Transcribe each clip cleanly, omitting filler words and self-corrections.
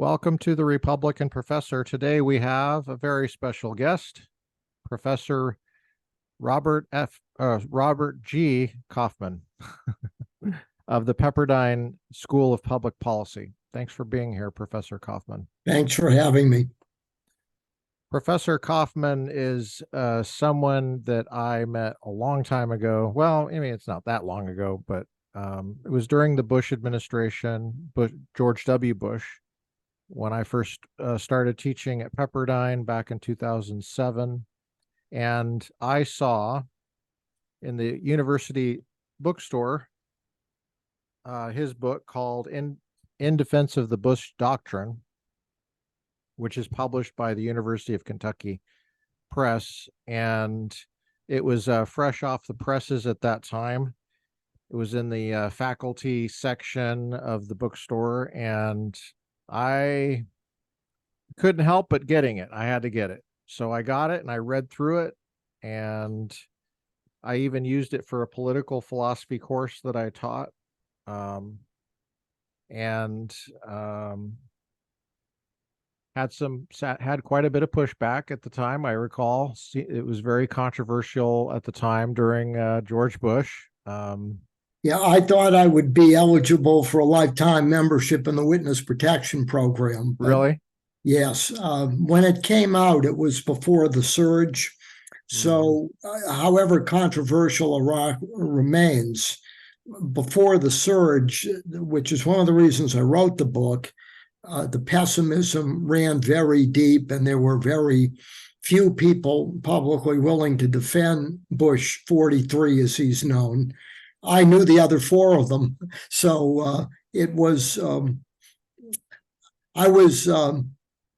Welcome to the Republican Professor. Today we have a very special guest, Professor Robert G. Kaufman of the Pepperdine School of Public Policy. Thanks for being here, Professor Kaufman. Thanks for having me. Professor Kaufman is someone that I met a long time ago. Well, I mean, it's not that long ago, but it was during the Bush administration, George W. Bush, when I first started teaching at Pepperdine back in 2007. And I saw in the university bookstore his book called In Defense of the Bush Doctrine, which is published by the University of Kentucky Press. And it was fresh off the presses at that time. It was in the faculty section of the bookstore, and I couldn't help but getting it. I had to get it. So I got it and I read through it, and I even used it for a political philosophy course that I taught. Had quite a bit of pushback at the time. I recall it was very controversial at the time during George Bush. Yeah, I thought I would be eligible for a lifetime membership in the Witness Protection Program. Really? Yes. When it came out, it was before the surge. So, however controversial Iraq remains, before the surge, which is one of the reasons I wrote the book, the pessimism ran very deep, and there were very few people publicly willing to defend Bush 43, as he's known. I knew the other four of them. So it was, I was a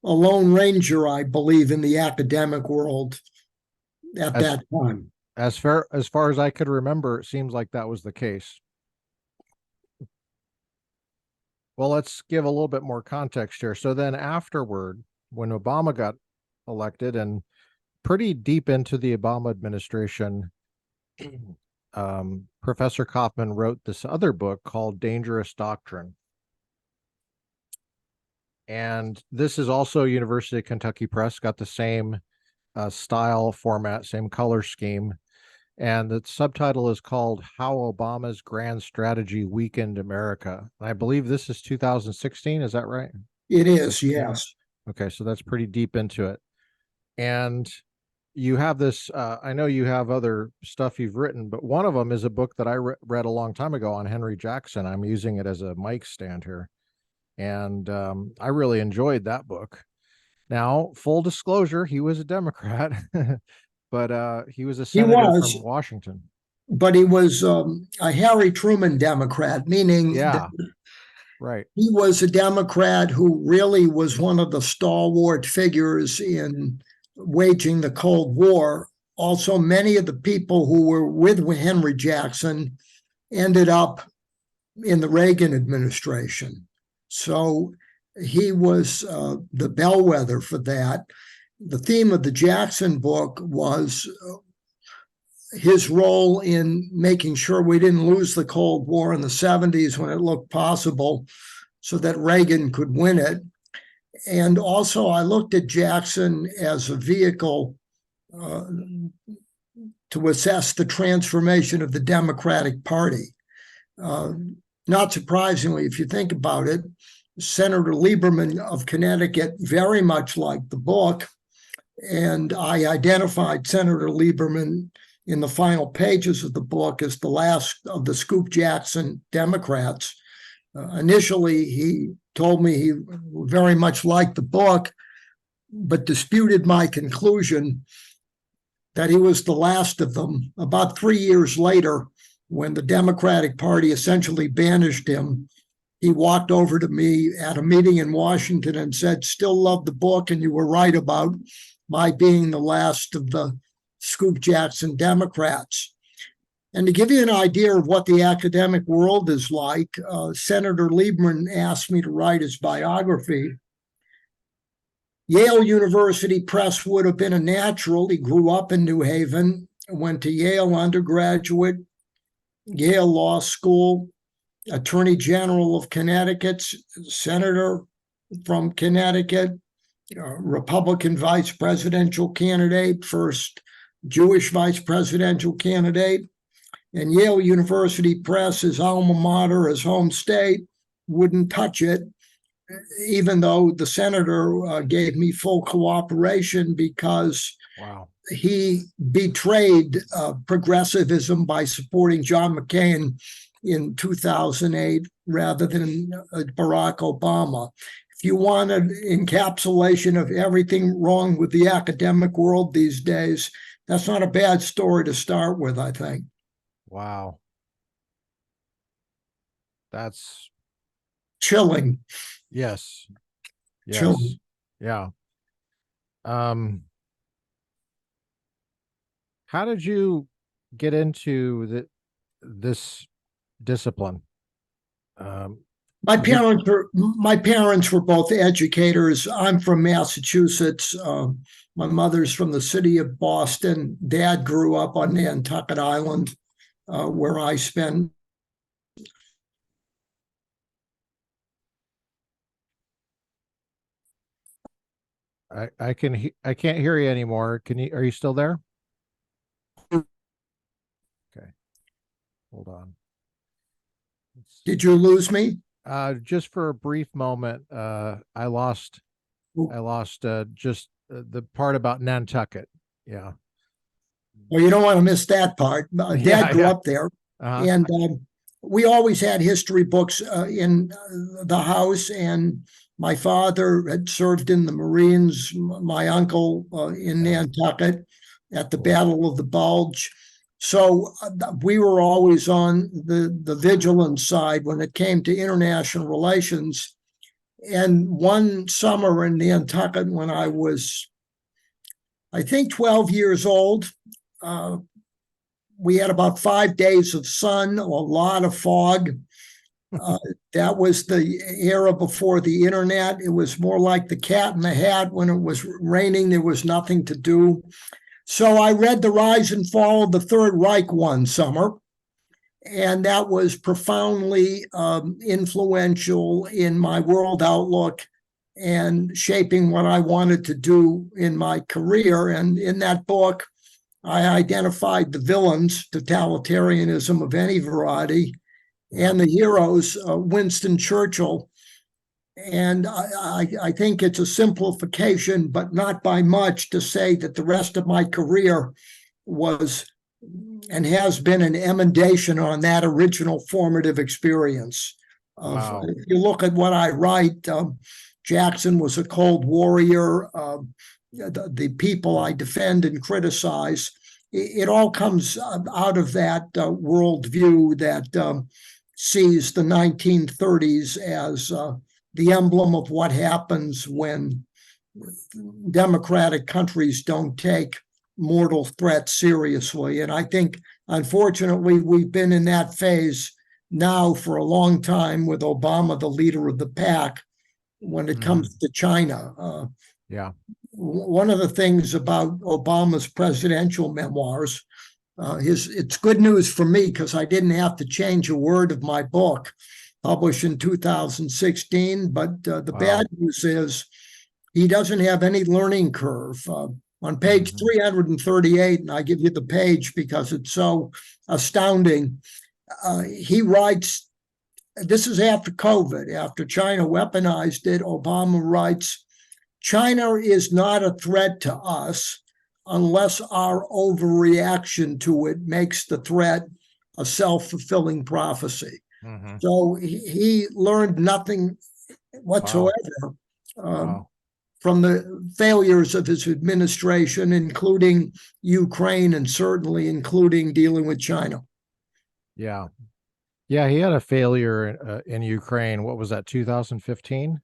lone ranger, I believe, in the academic world at that time. As far as I could remember, it seems like that was the case. Well, let's give a little bit more context here. So then afterward, when Obama got elected and pretty deep into the Obama administration, Professor Kaufman wrote this other book called Dangerous Doctrine. And this is also University of Kentucky Press, got the same style, format, same color scheme. And the subtitle is called How Obama's Grand Strategy Weakened America. I believe this is 2016. Is that right? It is, yes. Okay, so that's pretty deep into it. And you have this, I know you have other stuff you've written, but one of them is a book that I read a long time ago on Henry Jackson. I'm using it as a mic stand here. And I really enjoyed that book. Now, full disclosure, he was a Democrat, but he was a senator from Washington. But he was a Harry Truman Democrat, meaning right. He was a Democrat who really was one of the stalwart figures in waging the Cold War. Also, many of the people who were with Henry Jackson ended up in the Reagan administration. So he was the bellwether for that. The theme of the Jackson book was his role in making sure we didn't lose the Cold War in the 70s when it looked possible, so that Reagan could win it. And also, I looked at Jackson as a vehicle to assess the transformation of the Democratic Party. Not surprisingly, if you think about it, Senator Lieberman of Connecticut very much liked the book, and I identified Senator Lieberman in the final pages of the book as the last of the Scoop Jackson Democrats. Initially, he told me he very much liked the book, but disputed my conclusion that he was the last of them. About 3 years later, when the Democratic Party essentially banished him, he walked over to me at a meeting in Washington and said, "Still love the book, and you were right about my being the last of the Scoop Jackson Democrats." And to give you an idea of what the academic world is like, Senator Lieberman asked me to write his biography. Yale University Press would have been a natural. He grew up in New Haven, went to Yale undergraduate, Yale Law School, Attorney General of Connecticut, Senator, from Connecticut, Republican vice presidential candidate, first Jewish vice presidential candidate. And Yale University Press, his alma mater, his home state, wouldn't touch it, even though the senator gave me full cooperation because Wow. he betrayed progressivism by supporting John McCain in 2008 rather than Barack Obama. If you want an encapsulation of everything wrong with the academic world these days, that's not a bad story to start with, I think. Wow. That's Chilling. yes. Yes. Chilling. Yeah. How did you get into this discipline? My Did you, parents were both educators. I'm from Massachusetts. My mother's from the city of Boston. Dad grew up on Nantucket Island, where I spent. I can't hear you anymore. Are you still there? Okay. Hold on. Did you lose me? Just for a brief moment, I lost just the part about Nantucket. Yeah. Well, you don't want to miss that part. Dad Yeah, grew yeah. up there, Uh-huh. and we always had history books in the house. And my father had served in the Marines. My uncle in Yeah. Nantucket at the Cool. Battle of the Bulge. So we were always on the vigilant side when it came to international relations. And one summer in Nantucket, when I was, I think, 12 years old, uh, we had about 5 days of sun, a lot of fog. Uh, that was the era before the internet. It was more like the cat in the hat. When it was raining, there was nothing to do. So I read The Rise and Fall of the Third Reich one summer, and that was profoundly influential in my world outlook and shaping what I wanted to do in my career. And in that book, I identified the villains, totalitarianism of any variety, Yeah. and the heroes, Winston Churchill. And I think it's a simplification, but not by much, to say that the rest of my career was and has been an emendation on that original formative experience. Wow. If you look at what I write, Jackson was a cold warrior. The people I defend and criticize, it all comes out of that worldview that sees the 1930s as the emblem of what happens when democratic countries don't take mortal threats seriously. And I think, unfortunately, we've been in that phase now for a long time, with Obama the leader of the pack when it comes to China. Yeah. One of the things about Obama's presidential memoirs, it's good news for me because I didn't have to change a word of my book, published in 2016. But the Wow. bad news is he doesn't have any learning curve. On page 338, and I give you the page because it's so astounding, he writes, this is after COVID, after China weaponized it. Obama writes, China is not a threat to us unless our overreaction to it makes the threat a self-fulfilling prophecy. Mm-hmm. So he learned nothing whatsoever Wow. from the failures of his administration, including Ukraine and certainly including dealing with China. Yeah. Yeah, he had a failure in Ukraine. What was that, 2015?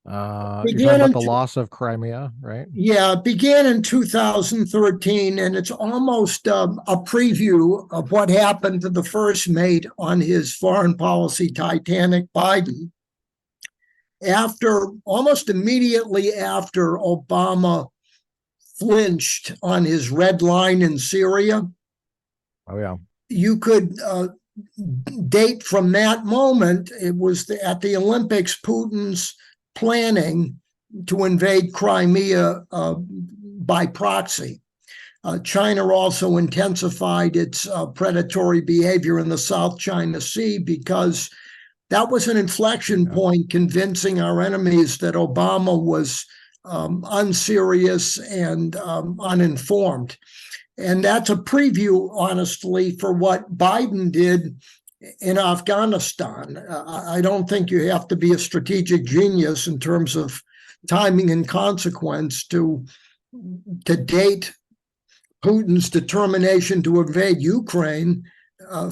You're talking Began about in, the loss of Crimea, right? began in 2013, and it's almost a preview of what happened to the first mate on his foreign policy Titanic, Biden. Almost immediately after Obama flinched on his red line in Syria, Oh yeah. you could date from that moment. It was at the Olympics, Putin's planning to invade Crimea by proxy. China also intensified its predatory behavior in the South China Sea because that was an inflection point convincing our enemies that Obama was unserious and uninformed. And that's a preview, honestly, for what Biden did in Afghanistan. I don't think you have to be a strategic genius in terms of timing and consequence to date Putin's determination to invade Ukraine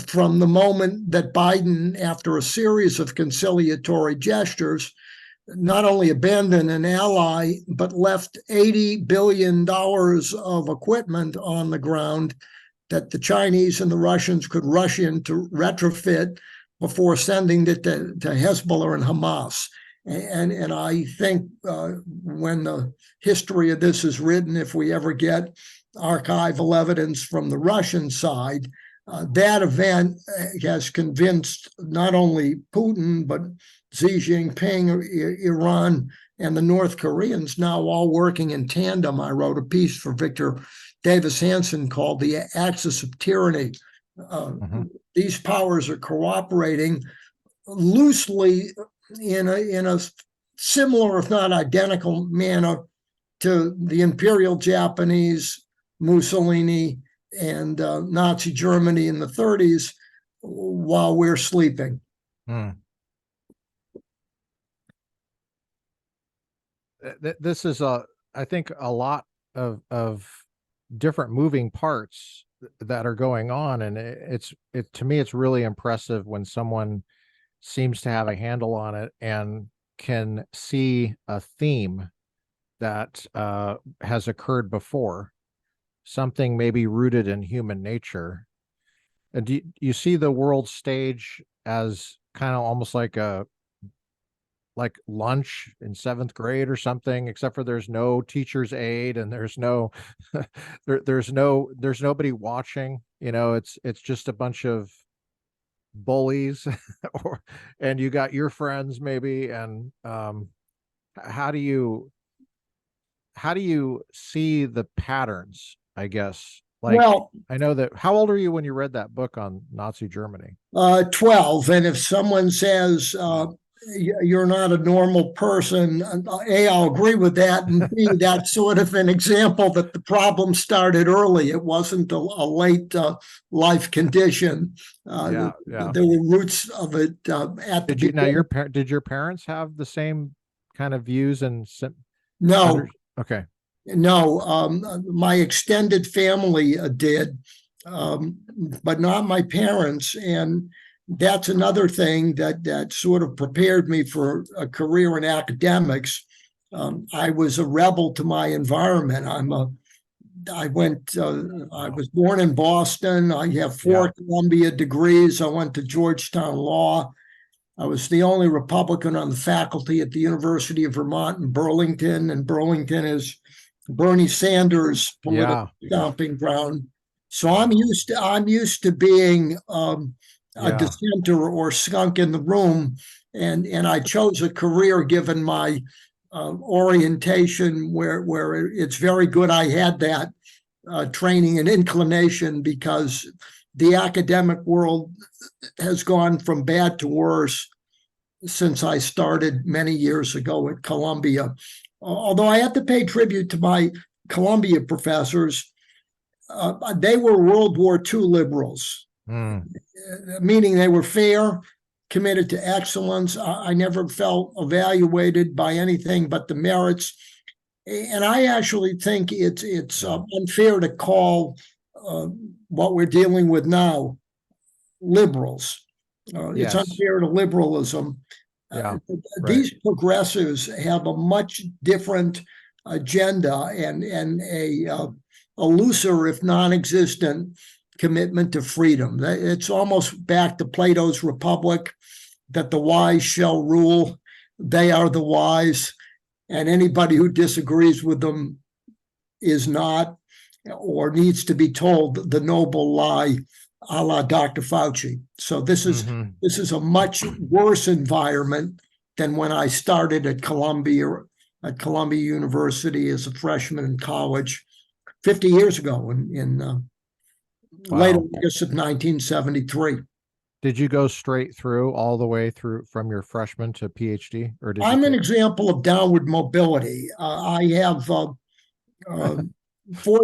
from the moment that Biden, after a series of conciliatory gestures, not only abandoned an ally, but left $80 billion of equipment on the ground that the Chinese and the Russians could rush in to retrofit before sending it to Hezbollah and Hamas. And I think when the history of this is written, if we ever get archival evidence from the Russian side, that event has convinced not only Putin, but Xi Jinping, Iran, and the North Koreans, now all working in tandem. I wrote a piece for Victor Davis Hanson called The Axis of Tyranny. These powers are cooperating loosely in a similar, if not identical, manner to the Imperial Japanese, Mussolini, and Nazi Germany in the 30s while we're sleeping. This is I think a lot of different moving parts that are going on, and to me it's really impressive when someone seems to have a handle on it and can see a theme that has occurred before, something maybe rooted in human nature. And do you see the world stage as kind of almost like lunch in 7th grade or something, except for there's no teacher's aide and there's no there's nobody watching, it's just a bunch of bullies and you got your friends maybe. And how do you see the patterns, I guess? Well, I know that. How old are you when you read that book on Nazi Germany? 12. And if someone says you're not a normal person, A, I'll agree with that, and B, that's sort of an example that the problem started early. It wasn't a late life condition. There were roots of it at the beginning. Did your parents have the same kind of views and no? Okay. No, my extended family did, but not my parents. And that's another thing that sort of prepared me for a career in academics. I was a rebel to my environment. I was born in Boston. I have 4 Columbia degrees. I went to Georgetown Law. I was the only Republican on the faculty at the University of Vermont in Burlington, and Burlington is Bernie Sanders' political stomping ground. So I'm used to being a dissenter or skunk in the room, and I chose a career given my orientation where it's very good I had that training and inclination, because the academic world has gone from bad to worse since I started many years ago at Columbia. Although I have to pay tribute to my Columbia professors, they were World War II liberals, meaning they were fair, committed to excellence. I never felt evaluated by anything but the merits. And I actually think it's unfair to call what we're dealing with now liberals. It's unfair to liberalism. These progressives have a much different agenda and a looser, if non-existent, commitment to freedom. It's almost back to Plato's Republic, that the wise shall rule. They are the wise, and anybody who disagrees with them is not, or needs to be told the noble lie, a la Dr. Fauci. So this is a much worse environment than when I started at Columbia University as a freshman in college 50 years ago in late Wow. August of 1973. Did you go straight through all the way through from your freshman to PhD, or did you I'm an take? example of downward mobility. I have 4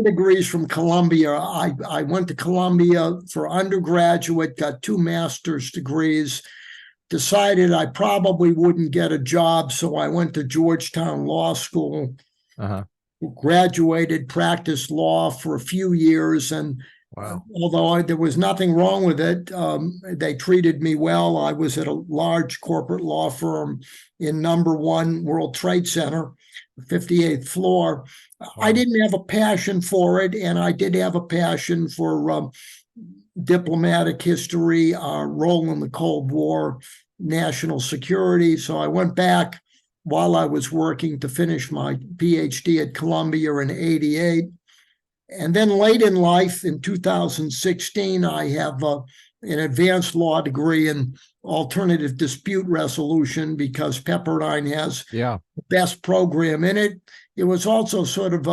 degrees from Columbia. I went to Columbia for undergraduate, got 2 master's degrees, decided I probably wouldn't get a job, so I went to Georgetown Law School, Uh-huh. graduated, practiced law for a few years, and Wow. although there was nothing wrong with it, they treated me well. I was at a large corporate law firm in number 1 World Trade Center, 58th floor. I Wow. didn't have a passion for it, and I did have a passion for diplomatic history, role in the Cold War, national security. So I went back while I was working to finish my PhD at Columbia in '88. And then late in life, in 2016, I have an advanced law degree in alternative dispute resolution because Pepperdine has Yeah. the best program in it. It was also sort of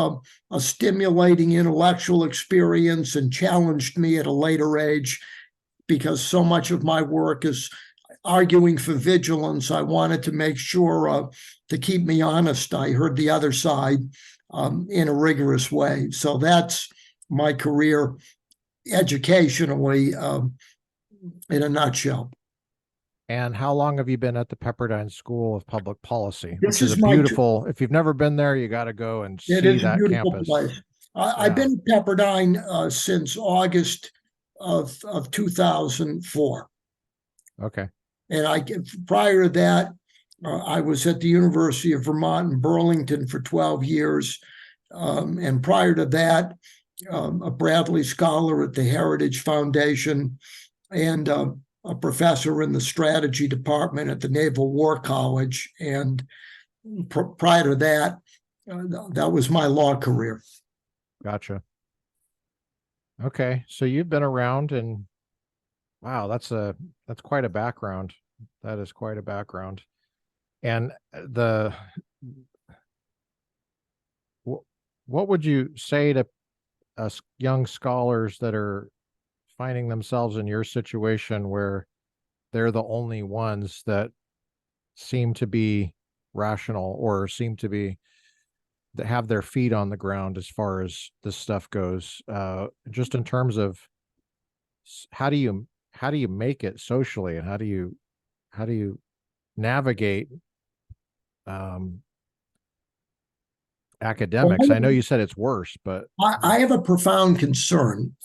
a stimulating intellectual experience and challenged me at a later age because so much of my work is arguing for vigilance. I wanted to make sure to keep me honest, I heard the other side in a rigorous way. So that's my career educationally in a nutshell. And how long have you been at the Pepperdine School of Public Policy, This which is is a my, beautiful, if you've never been there, you got to go and it see is a that beautiful campus. place. I've Yeah. been at Pepperdine since August of 2004. Okay. And prior to that, I was at the University of Vermont in Burlington for 12 years. And prior to that, a Bradley Scholar at the Heritage Foundation and a professor in the strategy department at the Naval War College. And prior to that, that was my law career. Gotcha. Okay. So you've been around, and wow, that's quite a background. That is quite a background. And what would you say to us young scholars that are finding themselves in your situation where they're the only ones that seem to be rational or seem to be that have their feet on the ground as far as this stuff goes, just in terms of how do you make it socially, and how do you navigate um academics? I know you said it's worse, but I have a profound concern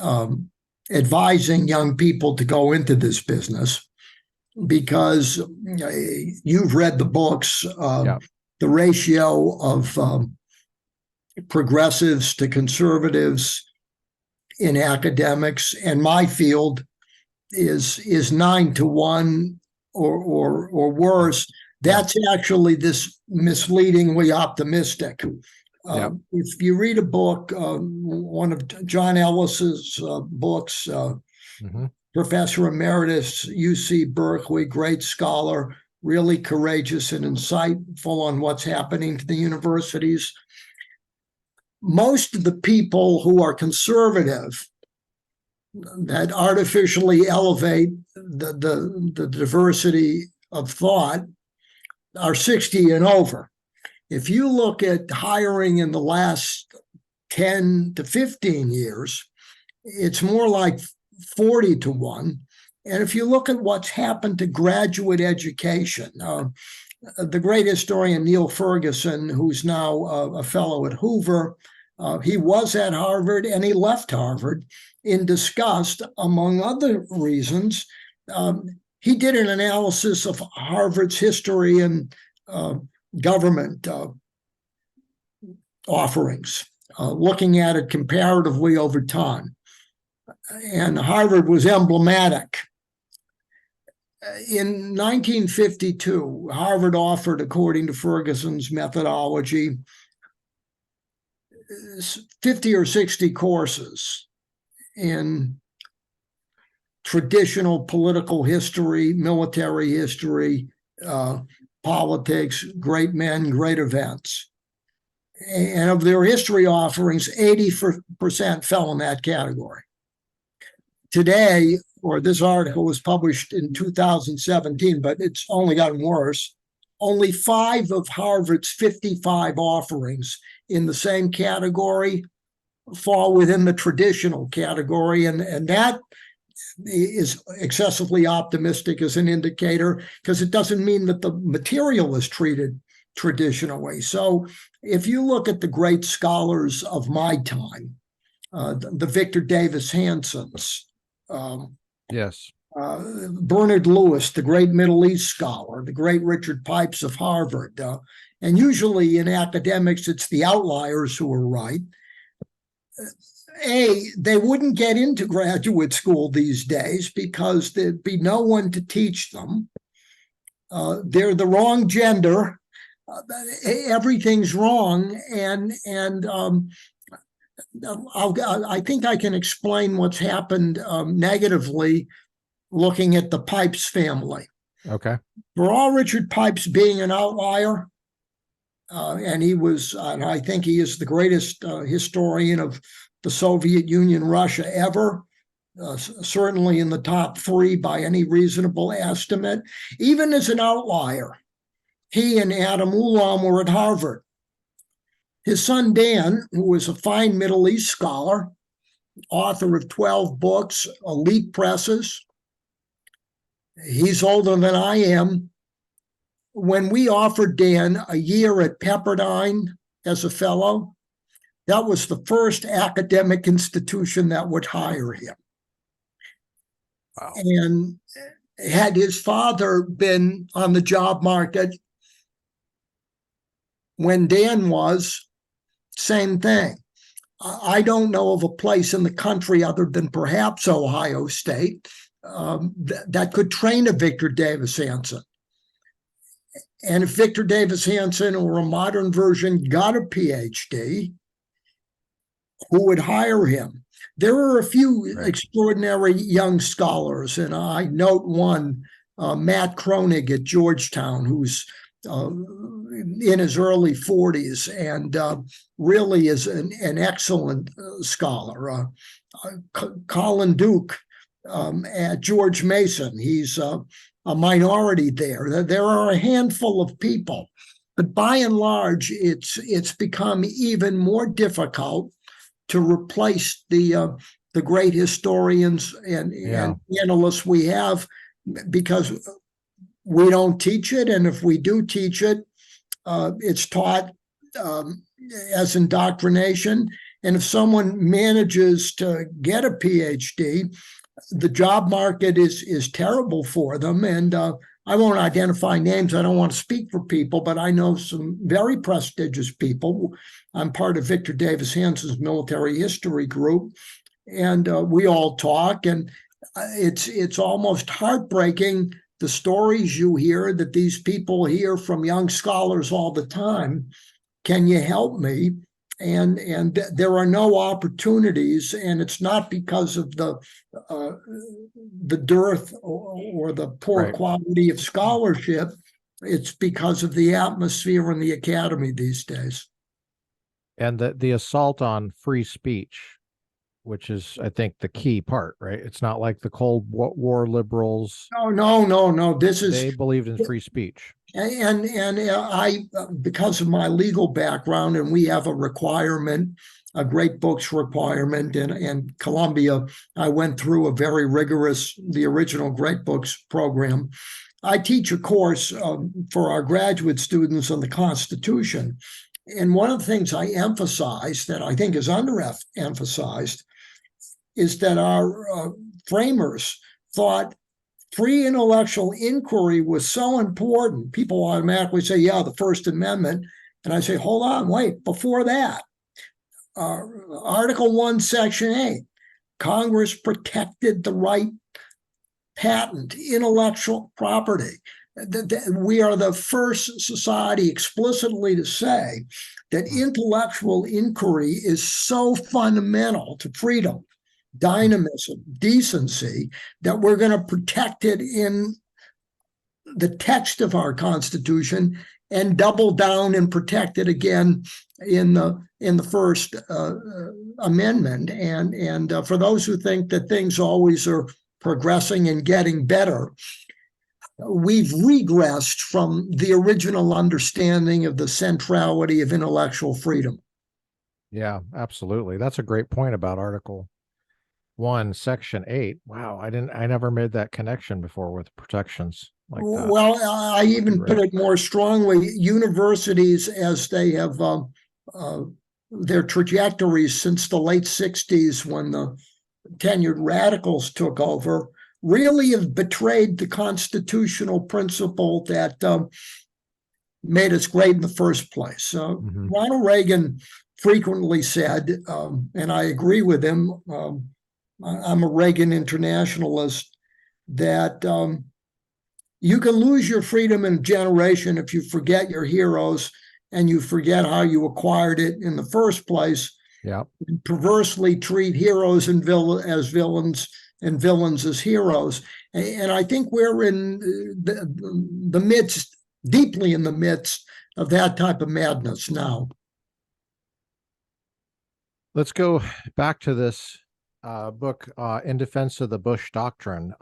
advising young people to go into this business because you've read the books, yeah. the ratio of progressives to conservatives in academics, and my field is 9-1 or worse. That's actually this misleadingly optimistic. If you read a book, one of John Ellis's books, Professor Emeritus, UC Berkeley, great scholar, really courageous and insightful on what's happening to the universities. Most of the people who are conservative that artificially elevate the diversity of thought are 60 and over. If you look at hiring in the last 10 to 15 years, it's more like 40-1. And if you look at what's happened to graduate education, the great historian Neil Ferguson, who's now a fellow at Hoover, he was at Harvard and he left Harvard in disgust, among other reasons. He did an analysis of Harvard's history and government offerings, looking at it comparatively over time. And Harvard was emblematic. In 1952, Harvard offered, according to Ferguson's methodology, 50 or 60 courses in traditional political history, military history, politics, great men, great events. And of their history offerings, 80% fell in that category. Today, or this article was published in 2017, but it's only gotten worse. Only 5 of Harvard's 55 offerings in the same category fall within the traditional category. And that is excessively optimistic as an indicator, because it doesn't mean that the material is treated traditionally. So if you look at the great scholars of my time, the Victor Davis Hansons, Yes. Bernard Lewis, the great Middle East scholar, the great Richard Pipes of Harvard. And usually in academics, it's the outliers who are right. They wouldn't get into graduate school these days because there'd be no one to teach them. They're the wrong gender. Everything's wrong. And I think I can explain what's happened negatively looking at the Pipes family. Okay. For all Richard Pipes being an outlier, and I think he is the greatest historian of the Soviet Union, Russia ever, certainly in the top 3 by any reasonable estimate. Even as an outlier, he and Adam Ulam were at Harvard. His son, Dan, who was a fine Middle East scholar, author of 12 books, elite presses, he's older than I am. When we offered Dan a year at Pepperdine as a fellow, that was the first academic institution that would hire him. Wow. And had his father been on the job market when Dan was, same thing. I don't know of a place in the country other than perhaps Ohio State that could train a Victor Davis Hanson. And if Victor Davis Hanson or a modern version got a PhD, who would hire him? There are a few extraordinary young scholars, and I note one, Matt Kronig at Georgetown, who's in his early 40s and really is an excellent scholar. Colin Duke at George Mason, he's a minority there. There are a handful of people, but by and large, it's become even more difficult to replace the great historians and analysts we have, because we don't teach it, and if we do teach it, it's taught as indoctrination. And if someone manages to get a PhD, the job market is terrible for them. And I won't identify names. I don't want to speak for people, but I know some very prestigious people. I'm part of Victor Davis Hanson's military history group, and we all talk. And it's almost heartbreaking, the stories you hear that these people hear from young scholars all the time. Can you help me? And there are no opportunities, and it's not because of the dearth or the poor quality of scholarship. It's because of the atmosphere in the academy these days. And the assault on free speech, which is, I think, the key part, right? It's not like the Cold War liberals. No. They believed in free speech. And I, because of my legal background, and we have a requirement, a great books requirement, and Columbia, I went through a very rigorous, the original Great Books program. I teach a course for our graduate students on the Constitution. And one of the things I emphasize that I think is underemphasized is that our framers thought free intellectual inquiry was so important. People automatically say, yeah, the First Amendment. And I say, hold on, wait, before that, Article 1, Section 8, Congress protected the right patent, intellectual property. We are the first society explicitly to say that intellectual inquiry is so fundamental to freedom, dynamism, decency, that we're going to protect it in the text of our Constitution and double down and protect it again in the First Amendment. And for those who think that things always are progressing and getting better, we've regressed from the original understanding of the centrality of intellectual freedom. Yeah, absolutely. That's a great point about Article 1, Section 8. Wow, I never made that connection before with protections like that. Well, I even put it more strongly. Universities, as they have their trajectories since the late 60s when the tenured radicals took over, really have betrayed the constitutional principle that made us great in the first place. Ronald Reagan frequently said, and I agree with him, I'm a Reagan internationalist, that you can lose your freedom in a generation if you forget your heroes and you forget how you acquired it in the first place. Yeah. And perversely treat heroes and as villains and villains as heroes. And I think we're in the midst, deeply in the midst of that type of madness now. Let's go back to this book, In Defense of the Bush Doctrine.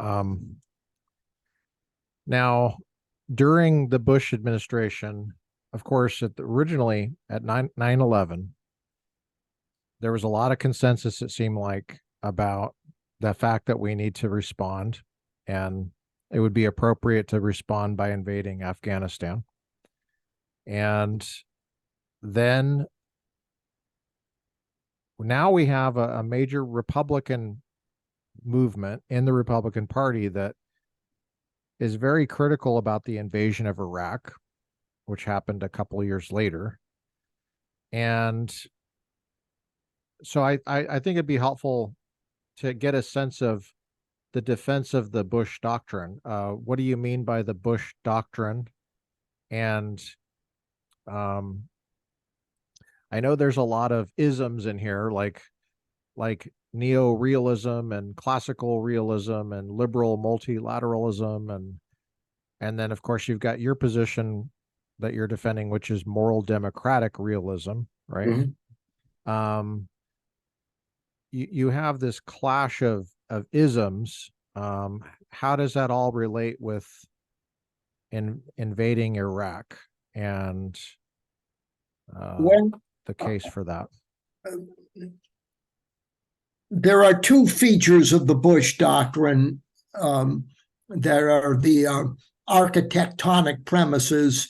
Now, during the Bush administration, of course, originally at 9/11, there was a lot of consensus, it seemed like, about the fact that we need to respond, and it would be appropriate to respond by invading Afghanistan. And then now we have a major Republican movement in the Republican Party that is very critical about the invasion of Iraq, which happened a couple of years later. And so I think it'd be helpful to get a sense of the defense of the Bush Doctrine. What do you mean by the Bush Doctrine? And I know there's a lot of isms in here, like neo-realism and classical realism and liberal multilateralism, and then of course you've got your position that you're defending, which is moral democratic realism, right? Mm-hmm. You have this clash of isms. How does that all relate with invading Iraq and the case for that? There are two features of the Bush Doctrine that are the architectonic premises,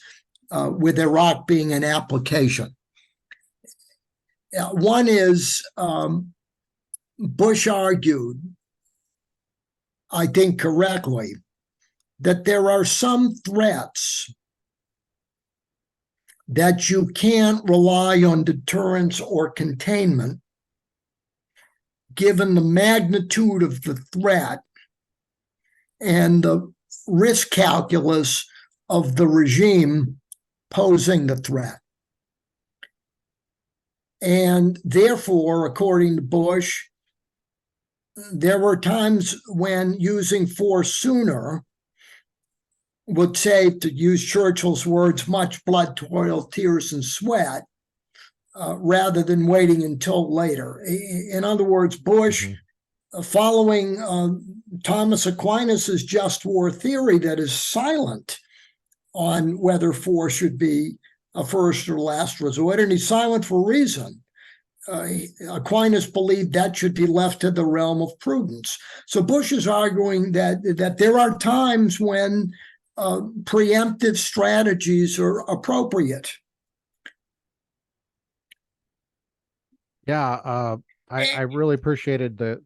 with Iraq being an application. One is Bush argued, I think correctly, that there are some threats that you can't rely on deterrence or containment, given the magnitude of the threat and the risk calculus of the regime posing the threat. And therefore, according to Bush, there were times when using force sooner would save, to use Churchill's words, much blood, toil, tears, and sweat, rather than waiting until later. In other words, Bush, following Thomas Aquinas's just war theory that is silent on whether force should be a first or last resort, and he's silent for a reason. Aquinas believed that should be left to the realm of prudence. So Bush is arguing that there are times when preemptive strategies are appropriate. Yeah, I really appreciated the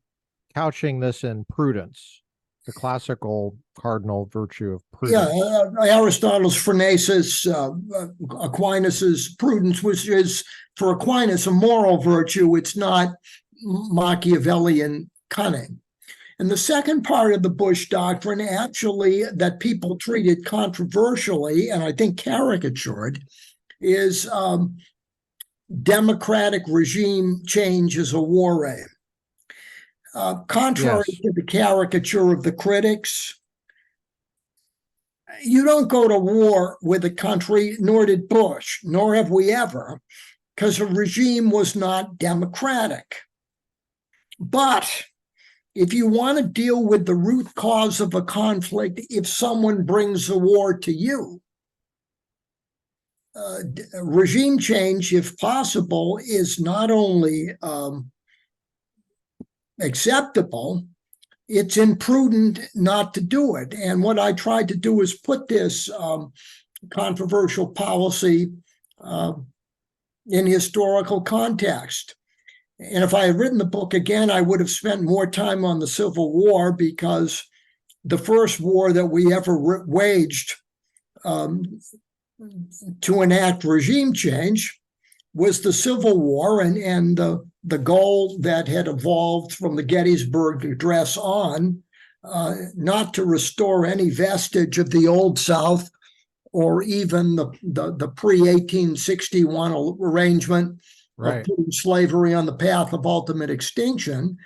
couching this in prudence, the classical cardinal virtue of prudence. Yeah, Aristotle's phronesis, Aquinas's prudence, which is for Aquinas a moral virtue. It's not Machiavellian cunning. And the second part of the Bush Doctrine, actually, that people treated controversially, and I think caricatured, is democratic regime change as a war aim. Contrary to the caricature of the critics, You don't go to war with a country, nor did Bush, nor have we ever, because a regime was not democratic. But if you want to deal with the root cause of a conflict, if someone brings a war to you, regime change, if possible, is not only acceptable, it's imprudent not to do it. And what I tried to do is put this controversial policy in historical context. And if I had written the book again, I would have spent more time on the Civil War, because the first war that we ever waged to enact regime change was the Civil War, and the goal that had evolved from the Gettysburg Address on, not to restore any vestige of the Old South or even the pre-1861 arrangement Right. of putting slavery on the path of ultimate extinction.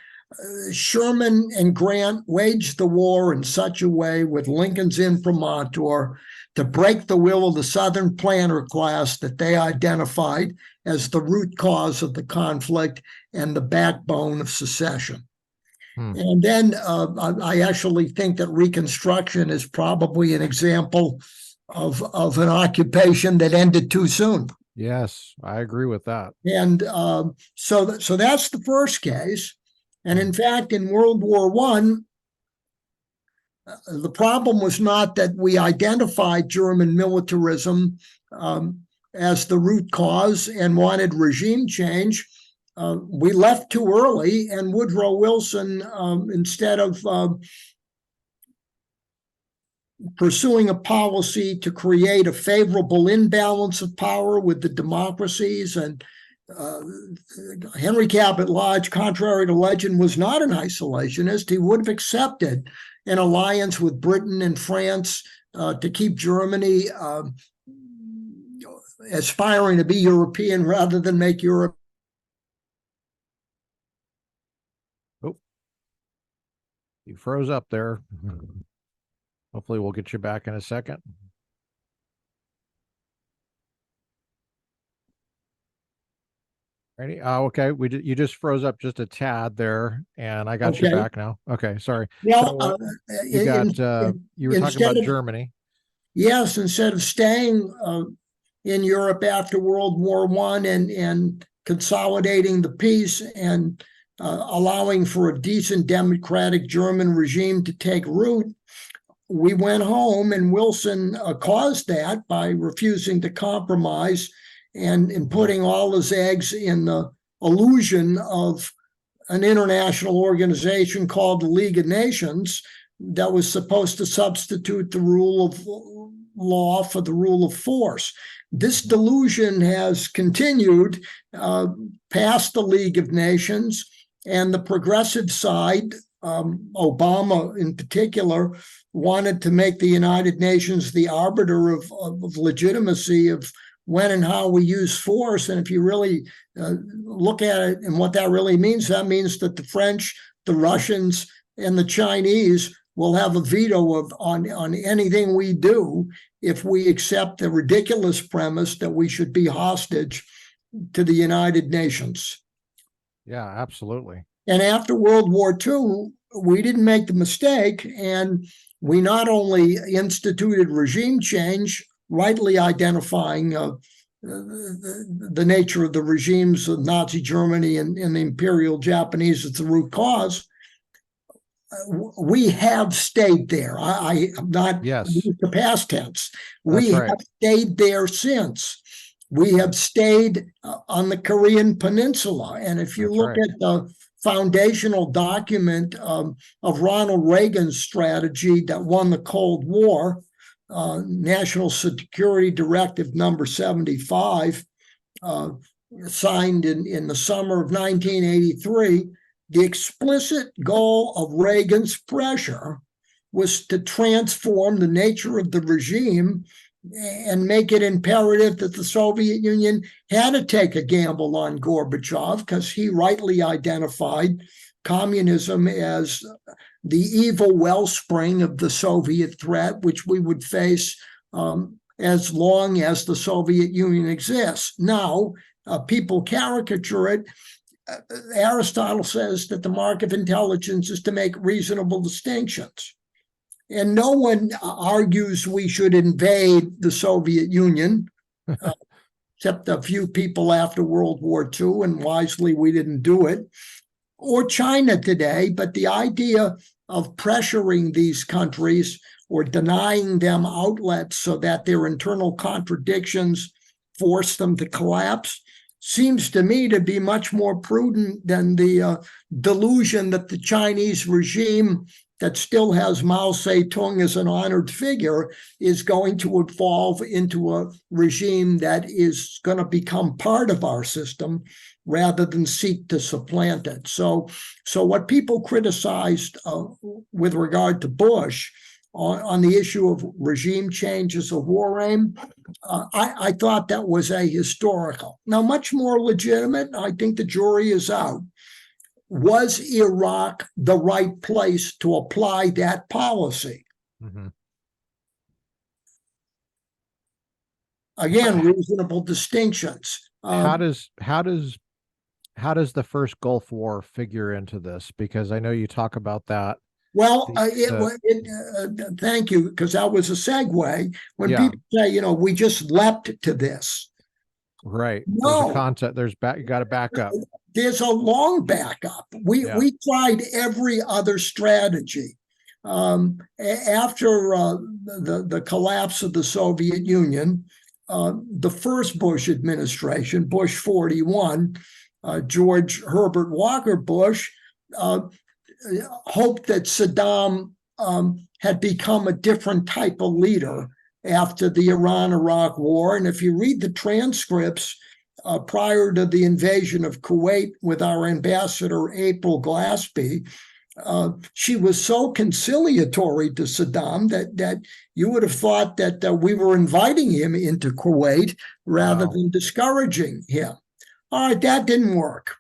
Sherman and Grant waged the war in such a way, with Lincoln's imprimatur, to break the will of the Southern planter class that they identified as the root cause of the conflict and the backbone of secession. And then I actually think that Reconstruction is probably an example of an occupation that ended too soon. Yes, I agree with that. And so that's the first case. And in fact, in World War I, the problem was not that we identified German militarism as the root cause and wanted regime change. We left too early, and Woodrow Wilson, instead of pursuing a policy to create a favorable imbalance of power with the democracies, and Henry Cabot Lodge, contrary to legend, was not an isolationist. He would have accepted an alliance with Britain and France to keep Germany aspiring to be European rather than make Europe. Oh, you froze up there. Hopefully we'll get you back in a second. Ready? Okay, you just froze up just a tad there, and I got you back now. Okay, sorry. Well, So, you were talking about Germany. Yes, instead of staying in Europe after World War I and consolidating the peace and allowing for a decent democratic German regime to take root, we went home, and Wilson caused that by refusing to compromise and putting all his eggs in the illusion of an international organization called the League of Nations that was supposed to substitute the rule of law for the rule of force. This delusion has continued past the League of Nations, and the progressive side, Obama in particular, wanted to make the United Nations the arbiter of legitimacy of when and how we use force. And if you really look at it and what that really means, that means that the French, the Russians, and the Chinese will have a veto on anything we do if we accept the ridiculous premise that we should be hostage to the United Nations. Yeah, absolutely. And after World War II, we didn't make the mistake, and we not only instituted regime change, rightly identifying the nature of the regimes of Nazi Germany and the Imperial Japanese as the root cause. We have stayed there. I am not the past tense. We have stayed there since. We have stayed on the Korean Peninsula. And if you look at the foundational document of Ronald Reagan's strategy that won the Cold War, National Security Directive number 75, signed in the summer of 1983, the explicit goal of Reagan's pressure was to transform the nature of the regime and make it imperative that the Soviet Union had to take a gamble on Gorbachev, because he rightly identified communism as the evil wellspring of the Soviet threat, which we would face as long as the Soviet Union exists. Now, people caricature it. Aristotle says that the mark of intelligence is to make reasonable distinctions. And no one argues we should invade the Soviet Union, except a few people after World War II, and wisely we didn't do it, or China today. But the idea of pressuring these countries or denying them outlets so that their internal contradictions force them to collapse seems to me to be much more prudent than the delusion that the Chinese regime that still has Mao Zedong as an honored figure is going to evolve into a regime that is going to become part of our system rather than seek to supplant it. So what people criticized with regard to Bush on the issue of regime change as a war aim, I thought that was ahistorical. Now, much more legitimate, I think the jury is out. Was Iraq the right place to apply that policy? Mm-hmm. Again, reasonable distinctions. How does the first Gulf War figure into this? Because I know you talk about that. Well, thank you, because that was a segue. When people say, we just leapt to this. Right. No. There's a concept. You got to back up. There's a long backup. We tried every other strategy. After the collapse of the Soviet Union, the first Bush administration, Bush 41, George Herbert Walker Bush, hoped that Saddam had become a different type of leader after the Iran-Iraq war. And if you read the transcripts prior to the invasion of Kuwait with our ambassador, April Glaspie, she was so conciliatory to Saddam that you would have thought that we were inviting him into Kuwait rather than discouraging him. All right, that didn't work.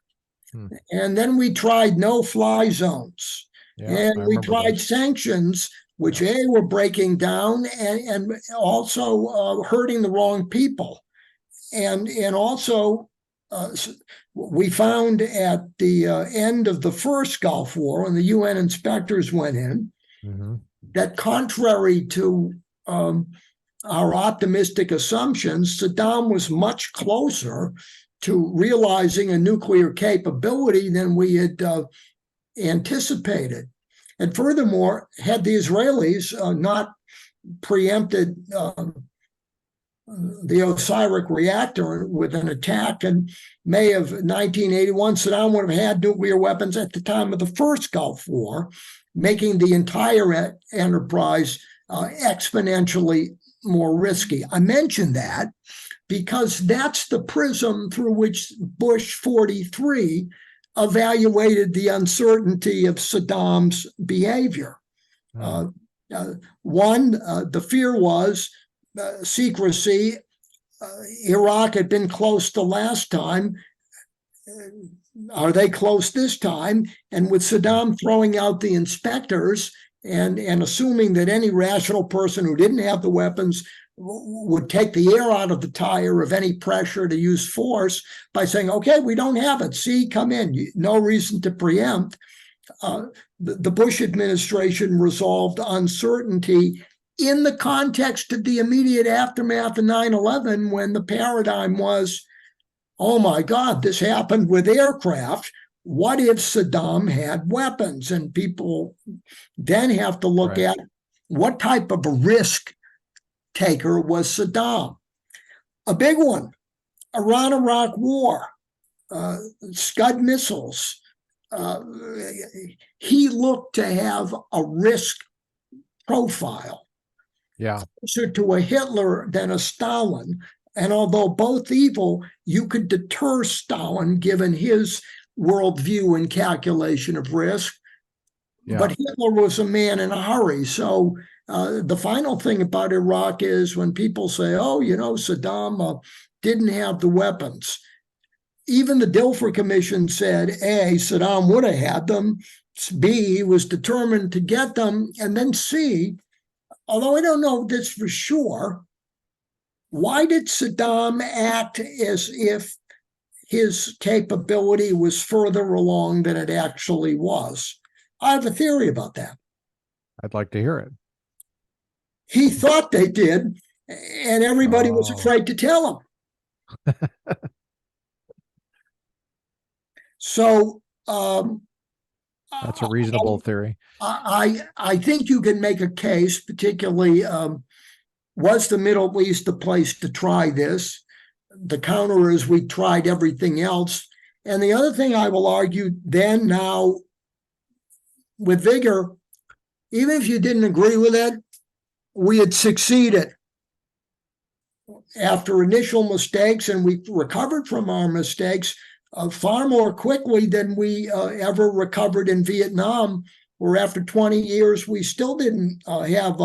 And then we tried no-fly zones. And we tried sanctions, which were breaking down and also hurting the wrong people. And also, we found at the end of the first Gulf War, when the UN inspectors went in, that contrary to our optimistic assumptions, Saddam was much closer to realizing a nuclear capability than we had anticipated. And furthermore, had the Israelis not preempted the Osiris reactor with an attack in May of 1981, Saddam would have had nuclear weapons at the time of the first Gulf War, making the entire enterprise exponentially more risky. I mention that because that's the prism through which Bush 43 evaluated the uncertainty of Saddam's behavior. One, the fear was secrecy. Iraq had been close the last time. Are they close this time? And with Saddam throwing out the inspectors and assuming that any rational person who didn't have the weapons would take the air out of the tire of any pressure to use force by saying, okay, we don't have it. See, come in. No reason to preempt. The Bush administration resolved uncertainty in the context of the immediate aftermath of 9/11, when the paradigm was, oh my God, this happened with aircraft. What if Saddam had weapons? And people then have to look at what type of a risk taker was Saddam. A big one, Iran-Iraq war, Scud missiles. He looked to have a risk profile closer to a Hitler than a Stalin. And although both evil, you could deter Stalin given his worldview and calculation of risk. But Hitler was a man in a hurry. So the final thing about Iraq is when people say, oh, Saddam didn't have the weapons. even the Dilfer Commission said, A, Saddam would have had them, B, he was determined to get them, and then C, although I don't know this for sure, why did Saddam act as if his capability was further along than it actually was? I have a theory about that. I'd like to hear it. He thought they did, and everybody was afraid to tell him. So that's a reasonable theory. I think you can make a case, particularly was the Middle East the place to try this? The counter is we tried everything else. And the other thing I will argue then, now, with vigor, even if you didn't agree with it, we had succeeded. After initial mistakes, and we recovered from our mistakes far more quickly than we ever recovered in Vietnam, where after 20 years, we still didn't have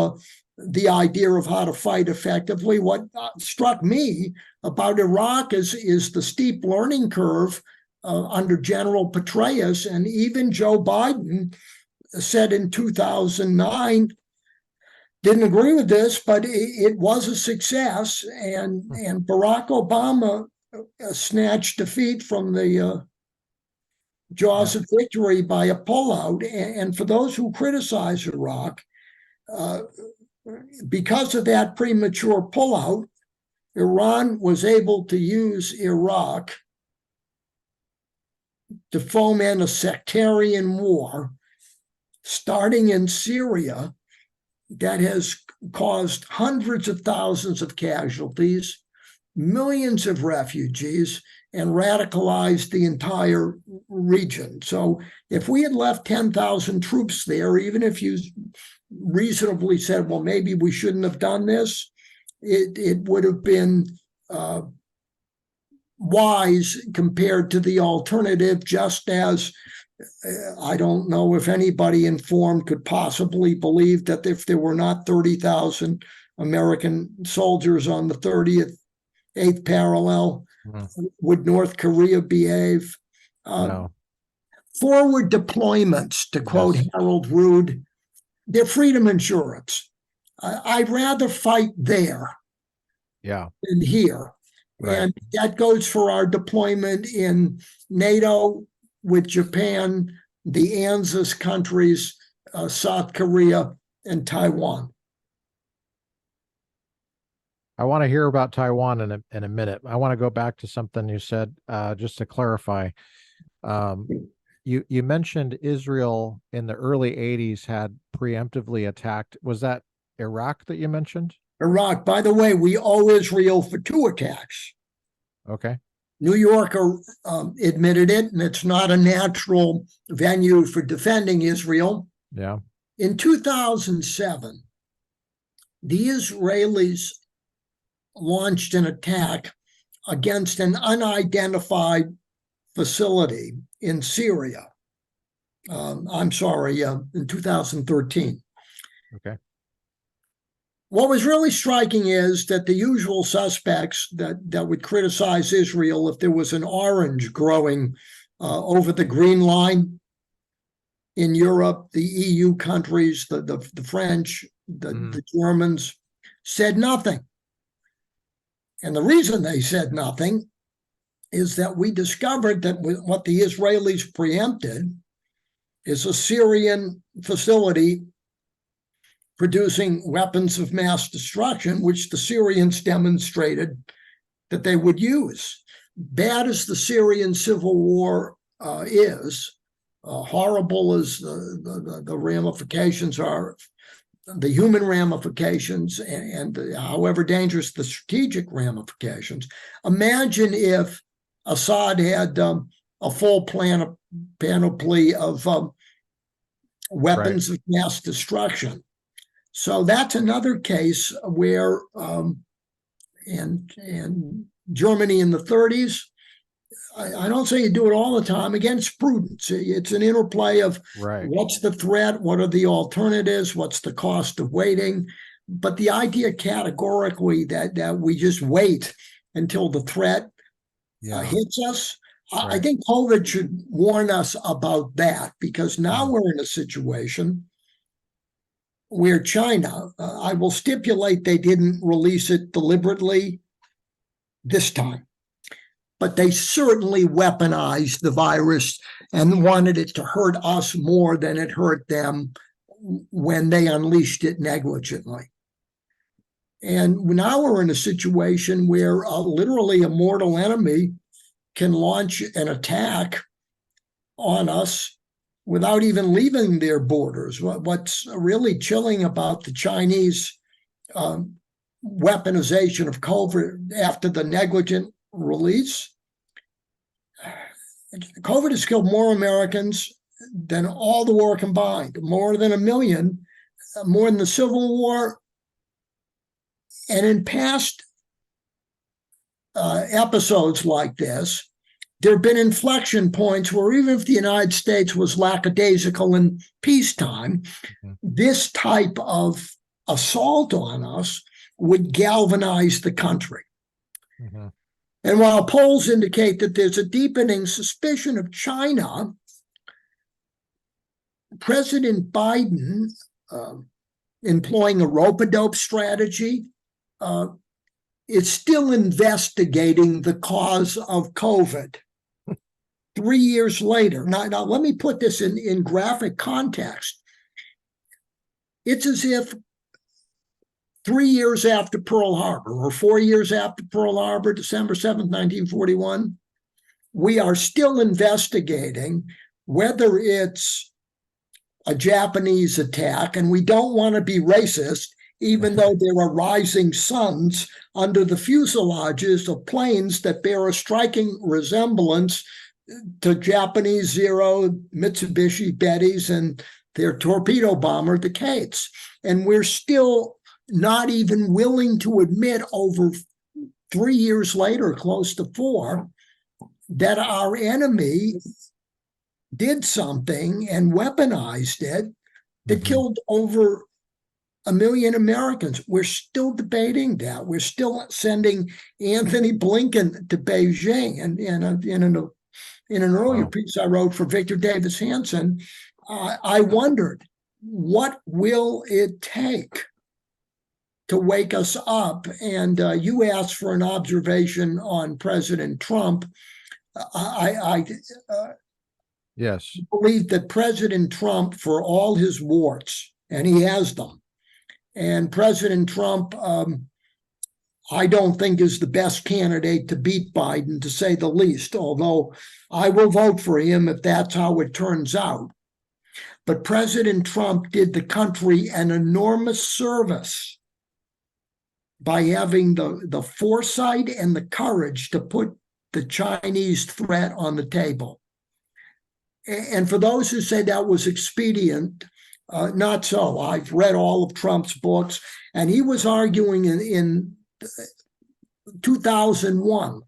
the idea of how to fight effectively. What struck me about Iraq is the steep learning curve under General Petraeus, and even Joe Biden said in 2009, didn't agree with this, but it was a success, and Barack Obama snatched defeat from the jaws of victory by a pullout. And for those who criticize Iraq, because of that premature pullout, Iran was able to use Iraq to foment a sectarian war, starting in Syria, that has caused hundreds of thousands of casualties, millions of refugees, and radicalized the entire region. So if we had left 10,000 troops there, even if you reasonably said, well, maybe we shouldn't have done this, it would have been wise compared to the alternative, just as I don't know if anybody informed could possibly believe that if there were not 30,000 American soldiers on the 38th parallel, would North Korea behave? No. Forward deployments, to quote Harold Rood, they're freedom insurance. I'd rather fight there than here. Right. And that goes for our deployment in NATO with Japan, the ANZUS countries, South Korea, and Taiwan. I want to hear about Taiwan in a minute. I want to go back to something you said, just to clarify. You mentioned Israel in the early 80s had preemptively attacked. Was that Iraq that you mentioned? Iraq. By the way, we owe Israel for 2 attacks. Okay. New Yorker admitted it, and it's not a natural venue for defending Israel. Yeah. In 2007, the Israelis launched an attack against an unidentified facility in Syria. In 2013. Okay. What was really striking is that the usual suspects that would criticize Israel if there was an orange growing over the green line in Europe, the EU countries, the French, the Germans, said nothing. And the reason they said nothing is that we discovered that what the Israelis preempted is a Syrian facility producing weapons of mass destruction, which the Syrians demonstrated that they would use. Bad as the Syrian civil war is, horrible as the ramifications are, the human ramifications, and however dangerous the strategic ramifications. Imagine if Assad had a full panoply of weapons of mass destruction. So that's another case where, in Germany in the 30s, I don't say you do it all the time, against prudence. It's an interplay of what's the threat, what are the alternatives, what's the cost of waiting. But the idea categorically that we just wait until the threat hits us, I think COVID should warn us about that, because now we're in a situation where China, I will stipulate they didn't release it deliberately this time, but they certainly weaponized the virus and wanted it to hurt us more than it hurt them when they unleashed it negligently. And now we're in a situation where literally a mortal enemy can launch an attack on us without even leaving their borders. What's really chilling about the Chinese weaponization of COVID after the negligent release, COVID has killed more Americans than all the war combined, more than 1 million, more than the Civil War. And in past episodes like this, there have been inflection points where even if the United States was lackadaisical in peacetime, this type of assault on us would galvanize the country. And while polls indicate that there's a deepening suspicion of China, President Biden, employing a rope-a-dope strategy, is still investigating the cause of COVID 3 years later. Now let me put this in graphic context. It's as if 3 years after Pearl Harbor, or 4 years after Pearl Harbor, December 7th, 1941, we are still investigating whether it's a Japanese attack, and we don't want to be racist, even though there are rising suns under the fuselages of planes that bear a striking resemblance to Japanese Zero, Mitsubishi Bettys, and their torpedo bomber, the Kates. And we're still not even willing to admit over 3 years later, close to 4, that our enemy did something and weaponized it that killed over 1 million Americans. We're still debating that. We're still sending Anthony Blinken to Beijing. And in an earlier piece I wrote for Victor Davis Hanson, I wondered, what will it take to wake us up? And you asked for an observation on President Trump. I Yes. believe that President Trump, for all his warts, and he has them, and President Trump, I don't think is the best candidate to beat Biden, to say the least, although I will vote for him if that's how it turns out. But President Trump did the country an enormous service by having the foresight and the courage to put the Chinese threat on the table. And for those who say that was expedient, not so. I've read all of Trump's books, and he was arguing in 2001,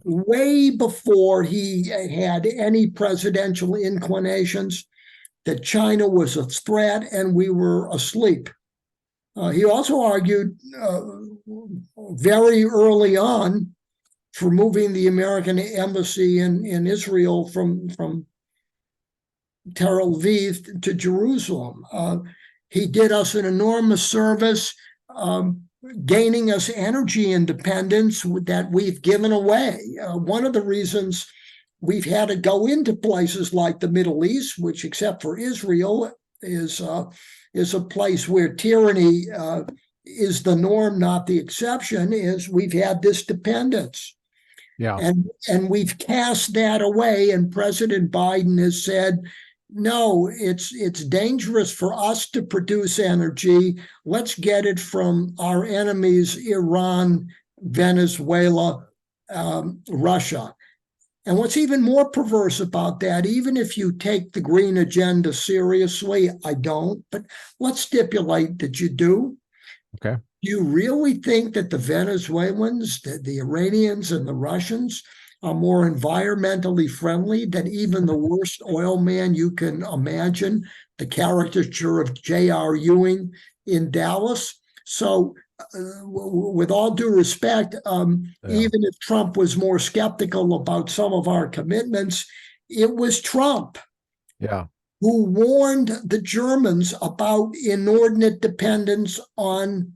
way before he had any presidential inclinations, that China was a threat and we were asleep. He also argued very early on for moving the American embassy in Israel from Tel Aviv to Jerusalem. He did us an enormous service, gaining us energy independence that we've given away. One of the reasons we've had to go into places like the Middle East, which, except for Israel, is a place where tyranny is the norm, not the exception, is we've had this dependence. Yeah. And we've cast that away. And President Biden has said, no, it's dangerous for us to produce energy. Let's get it from our enemies, Iran, Venezuela, Russia. And what's even more perverse about that, even if you take the green agenda seriously, I don't, but let's stipulate that you do. Okay. Do you really think that the Venezuelans, the Iranians, and the Russians are more environmentally friendly than even the worst oil man you can imagine, the caricature of J.R. Ewing in Dallas? So with all due respect, even if Trump was more skeptical about some of our commitments, it was Trump who warned the Germans about inordinate dependence on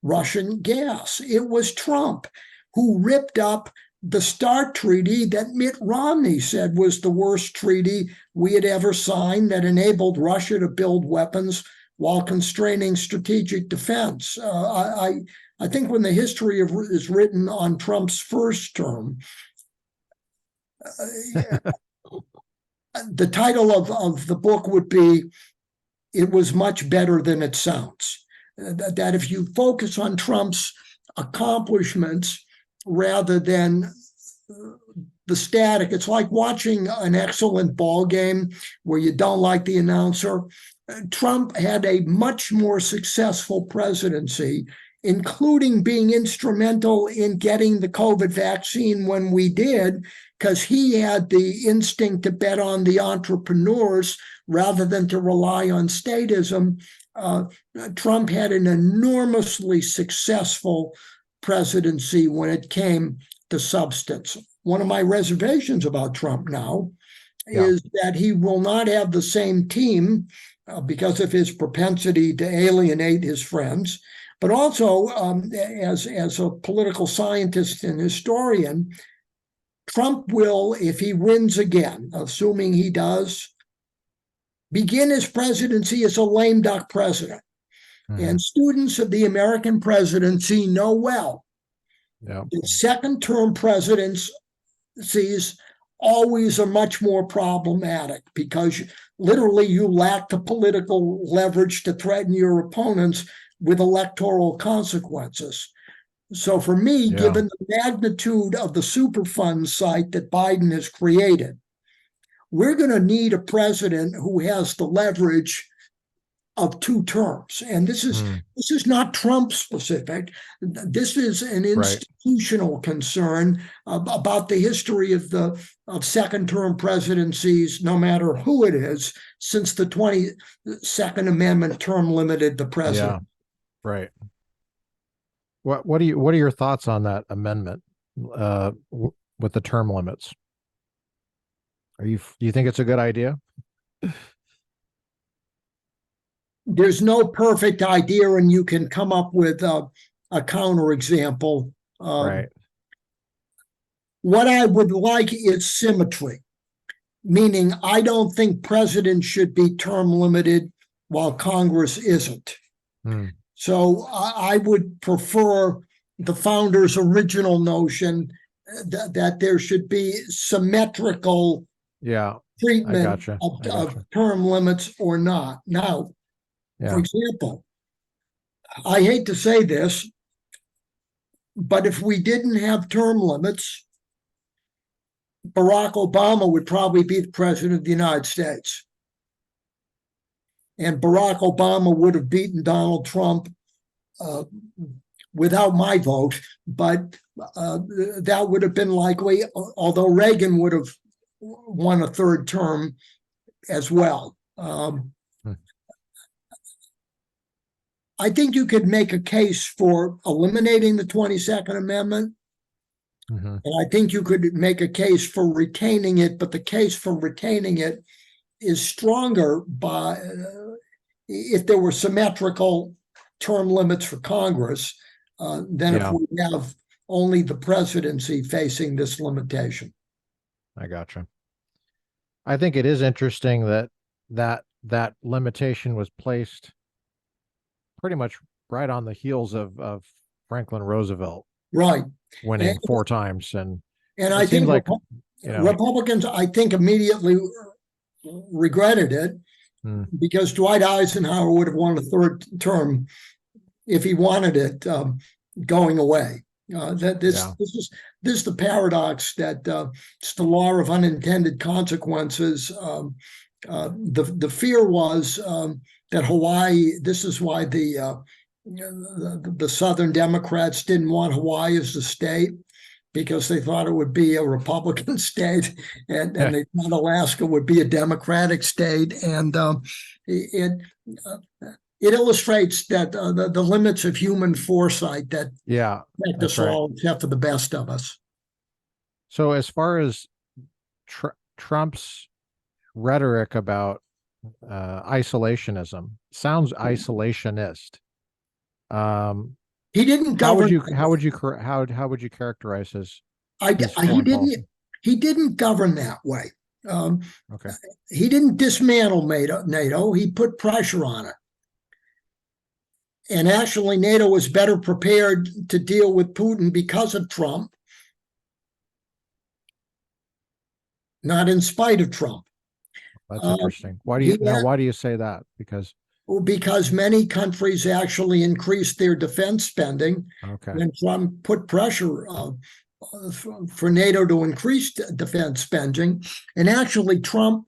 Russian gas. It was Trump who ripped up the START treaty that Mitt Romney said was the worst treaty we had ever signed, that enabled Russia to build weapons while constraining strategic defense. I think when the history is written on Trump's first term, the title of the book would be, "It Was Much Better Than It Sounds." That if you focus on Trump's accomplishments rather than the static, it's like watching an excellent ball game where you don't like the announcer. Trump had a much more successful presidency, including being instrumental in getting the COVID vaccine when we did, because he had the instinct to bet on the entrepreneurs rather than to rely on statism. Trump had an enormously successful presidency when it came to substance. One of my reservations about Trump now is that he will not have the same team because of his propensity to alienate his friends, but also as a political scientist and historian, Trump will, if he wins again, assuming he does, begin his presidency as a lame duck president. And students of the American presidency know well that second term presidencies always are much more problematic because literally you lack the political leverage to threaten your opponents with electoral consequences. So for me, given the magnitude of the Superfund site that Biden has created, we're going to need a president who has the leverage of 2 terms. And this is not Trump specific. This is an institutional concern about the history of second term presidencies, no matter who it is, since the 22nd Amendment term limited the president. Right. What are your thoughts on that amendment with the term limits? Do you think it's a good idea? There's no perfect idea, and you can come up with a counterexample. What I would like is symmetry, meaning I don't think presidents should be term limited while Congress isn't. So I would prefer the founders' original notion that there should be symmetrical treatment of term limits or not. Now, for example, I hate to say this, but if we didn't have term limits, Barack Obama would probably be the president of the United States. And Barack Obama would have beaten Donald Trump without my vote, but that would have been likely, although Reagan would have won a third term as well. I think you could make a case for eliminating the 22nd Amendment. And I think you could make a case for retaining it, but the case for retaining it is stronger if there were symmetrical term limits for Congress than if we have only the presidency facing this limitation. I gotcha. I think it is interesting that limitation was placed pretty much right on the heels of Franklin Roosevelt, winning 4 times, and I think like Republicans, I think, immediately regretted it because Dwight Eisenhower would have won a third term if he wanted it going away. This is the paradox that it's the law of unintended consequences. The fear was that Hawaii. This is why the Southern Democrats didn't want Hawaii as a state, because they thought it would be a Republican state, and they thought Alaska would be a Democratic state. And it illustrates that the limits of human foresight that affect us all, except for the best of us. So as far as Trump's rhetoric about isolationism, sounds isolationist. He didn't govern. How would you characterize his he didn't. He didn't govern that way. Okay. He didn't dismantle NATO. He put pressure on it. And actually, NATO was better prepared to deal with Putin because of Trump, not in spite of Trump. That's interesting. Why do you say that? Because many countries actually increased their defense spending. Okay. And Trump put pressure for NATO to increase defense spending. And actually, Trump,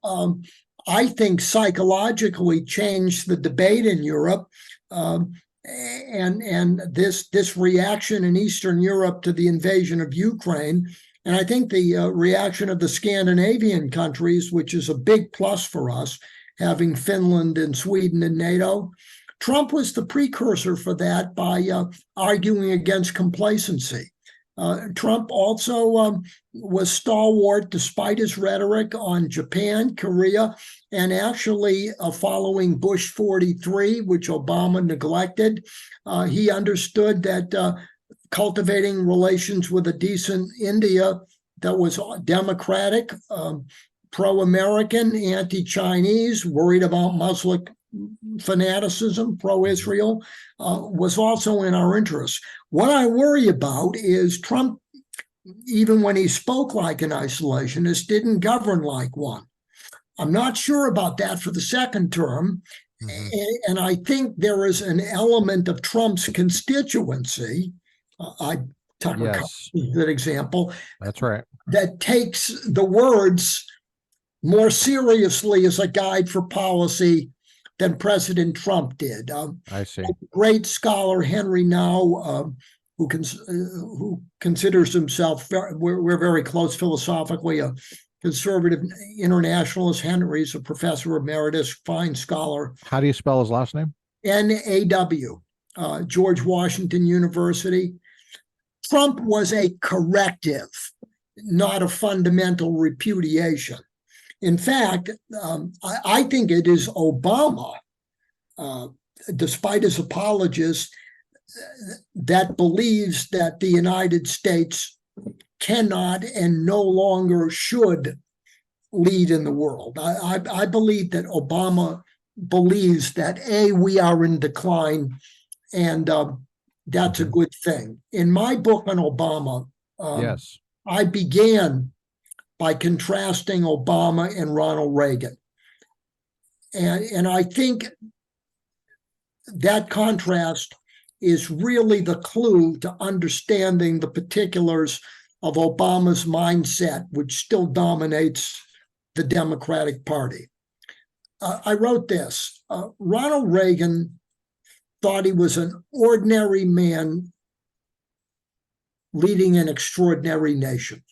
I think, psychologically changed the debate in Europe. And this reaction in Eastern Europe to the invasion of Ukraine, and I think the reaction of the Scandinavian countries, which is a big plus for us, having Finland and Sweden in NATO. Trump was the precursor for that by arguing against complacency. Trump also was stalwart, despite his rhetoric, on Japan, Korea, and actually following Bush 43, which Obama neglected. He understood that cultivating relations with a decent India that was democratic, pro-American, anti-Chinese, worried about Muslim fanaticism, pro-Israel, was also in our interest. What I worry about is Trump, even when he spoke like an isolationist, didn't govern like one. I'm not sure about that for the second term. And I think there is an element of Trump's constituency. Tucker is a good example. That's right. That takes the words more seriously as a guide for policy than President Trump did. I see. Great scholar Henry Now, who considers himself, we're very close philosophically, a conservative internationalist. Henry's a professor emeritus, fine scholar. How do you spell his last name? N-A-W, George Washington University. Trump was a corrective, not a fundamental repudiation. In fact, I think it is Obama, despite his apologists, that believes that the United States cannot and no longer should lead in the world. I believe that Obama believes that, we are in decline, and that's a good thing. In my book on Obama, I began by contrasting Obama and Ronald Reagan. And I think that contrast is really the clue to understanding the particulars of Obama's mindset, which still dominates the Democratic Party. I wrote this. Ronald Reagan thought he was an ordinary man leading an extraordinary nation.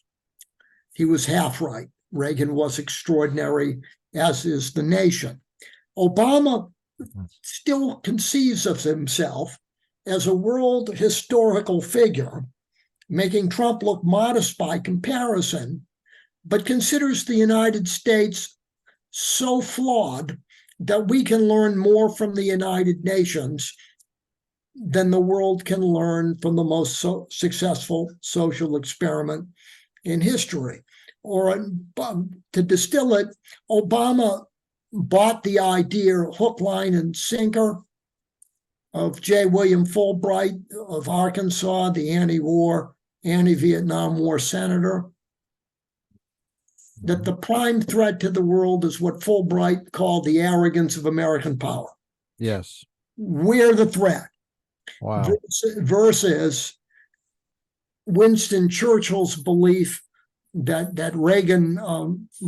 He was half right. Reagan was extraordinary, as is the nation. Obama still conceives of himself as a world historical figure, making Trump look modest by comparison, but considers the United States so flawed that we can learn more from the United Nations than the world can learn from the most successful social experiment in history. Or to distill it, Obama bought the idea, hook, line, and sinker, of J. William Fulbright of Arkansas, the anti-war, anti-Vietnam War senator, that the prime threat to the world is what Fulbright called the arrogance of American power. Yes. We're the threat. Wow. Versus Winston Churchill's belief that Reagan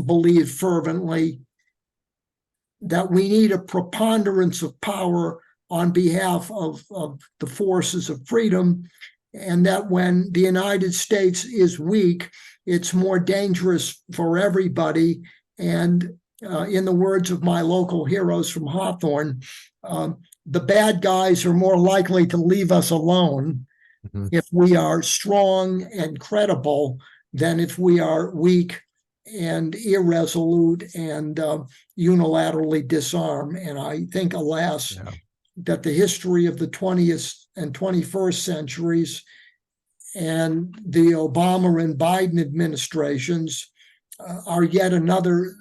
believed fervently, that we need a preponderance of power on behalf of the forces of freedom, and that when the United States is weak, it's more dangerous for everybody. And in the words of my local heroes from Hawthorne, the bad guys are more likely to leave us alone if we are strong and credible than if we are weak and irresolute and unilaterally disarm. And I think, alas, that the history of the 20th and 21st centuries and the Obama and Biden administrations are yet another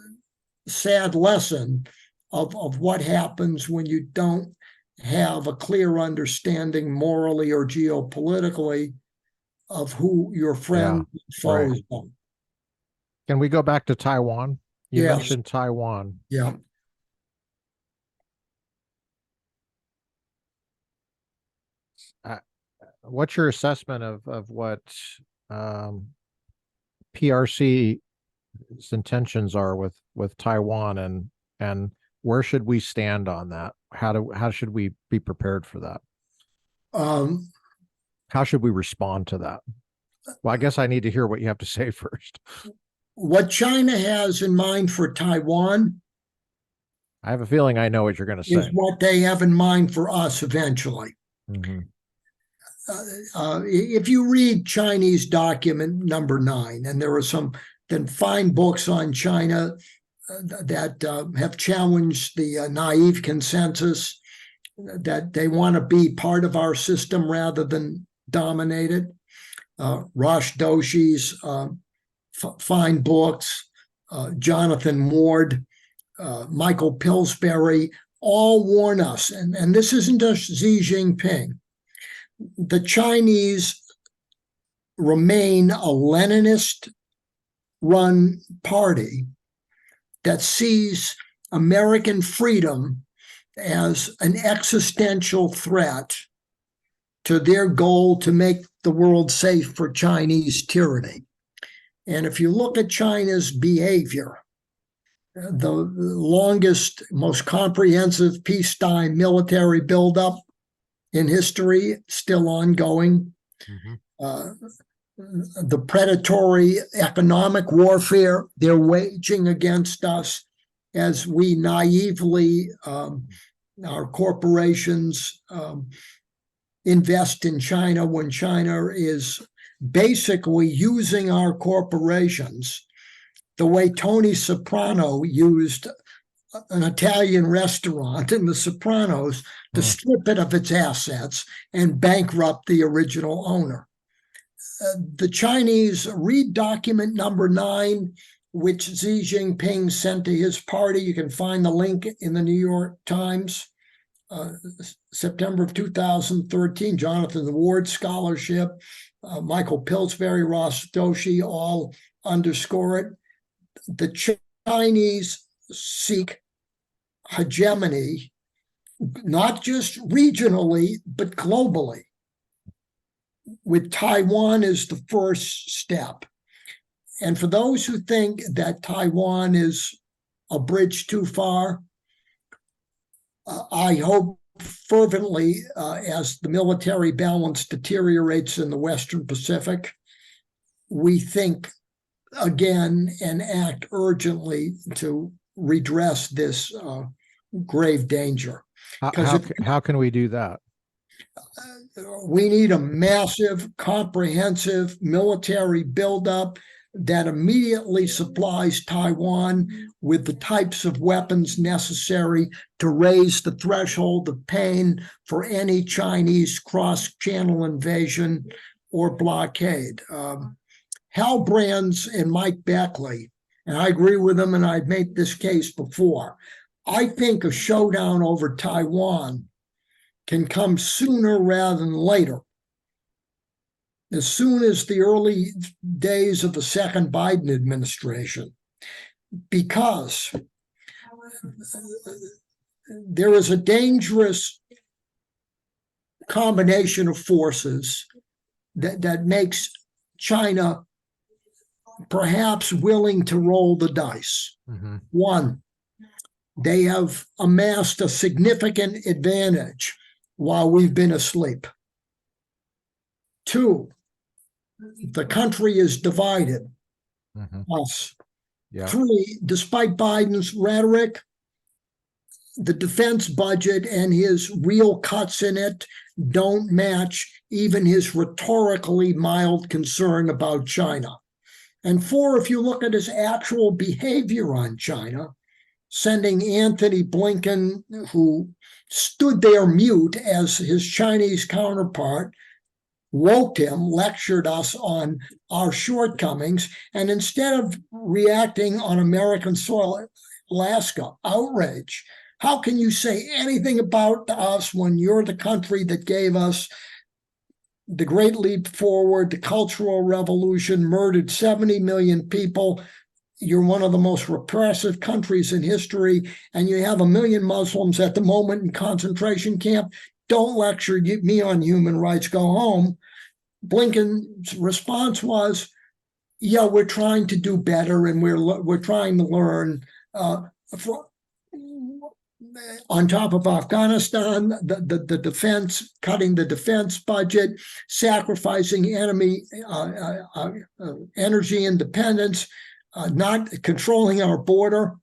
sad lesson of what happens when you don't have a clear understanding morally or geopolitically of who your friends and foes are. Can we go back to Taiwan? You Yes. mentioned Taiwan. Yeah. What's your assessment of what PRC's intentions are with Taiwan, and where should we stand on that? How should we be prepared for that? How should we respond to that? Well, I guess I need to hear what you have to say first. What China has in mind for Taiwan, I have a feeling I know what you're going to say. Is what they have in mind for us eventually. If you read Chinese document number 9, and there are some then fine books on China that have challenged the naive consensus that they want to be part of our system rather than dominate it. Rosh Doshi's fine books, Jonathan Ward, Michael Pillsbury, all warn us, and this isn't just Xi Jinping. The Chinese remain a Leninist-run party that sees American freedom as an existential threat to their goal to make the world safe for Chinese tyranny. And if you look at China's behavior, the longest, most comprehensive peacetime military buildup in history, still ongoing. The predatory economic warfare they're waging against us as we naively, our corporations invest in China when China is basically using our corporations the way Tony Soprano used an Italian restaurant in The Sopranos to strip it of its assets and bankrupt the original owner. The Chinese, read document number 9, which Xi Jinping sent to his party. You can find the link in the New York Times, September of 2013, Jonathan Ward Scholarship, Michael Pillsbury, Ross Doshi, all underscore it. The Chinese seek hegemony, not just regionally, but globally, with Taiwan as the first step. And for those who think that Taiwan is a bridge too far, I hope fervently, as the military balance deteriorates in the Western Pacific, we think again and act urgently to redress this grave danger. How can we do that? We need a massive, comprehensive military buildup that immediately supplies Taiwan with the types of weapons necessary to raise the threshold of pain for any Chinese cross-channel invasion or blockade. Hal Brands and Mike Beckley, and I agree with them, and I've made this case before, I think a showdown over Taiwan can come sooner rather than later. As soon as the early days of the second Biden administration, because there is a dangerous combination of forces that makes China perhaps willing to roll the dice. One, they have amassed a significant advantage while we've been asleep. Two, the country is divided. Us. Three, despite Biden's rhetoric, the defense budget and his real cuts in it don't match even his rhetorically mild concern about China. And four, if you look at his actual behavior on China, sending Anthony Blinken, who stood there mute as his Chinese counterpart, woke him, lectured us on our shortcomings, and instead of reacting on American soil, Alaska, outrage. How can you say anything about us when you're the country that gave us the Great Leap Forward, the Cultural Revolution, murdered 70 million people? You're one of the most repressive countries in history, and you have 1 million Muslims at the moment in concentration camp. Don't lecture me on human rights, go home. Blinken's response was, yeah, we're trying to do better and we're trying to learn. On top of Afghanistan, the defense, cutting the defense budget, sacrificing enemy energy independence, not controlling our border.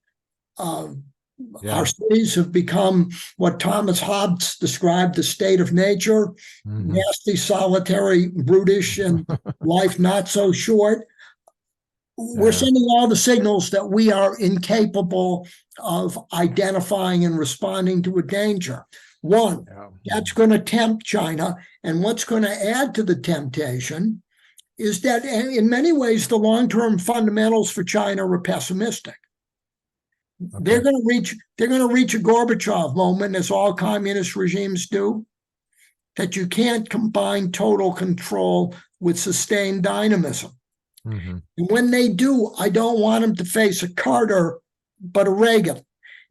Our cities have become what Thomas Hobbes described the state of nature, nasty, solitary, brutish, and life not so short. We're sending all the signals that we are incapable of identifying and responding to a danger. One, that's going to tempt China. And what's going to add to the temptation is that in many ways, the long-term fundamentals for China are pessimistic. Okay. They're going to reach a Gorbachev moment, as all communist regimes do, that you can't combine total control with sustained dynamism. And when they do, I don't want them to face a Carter, but a Reagan.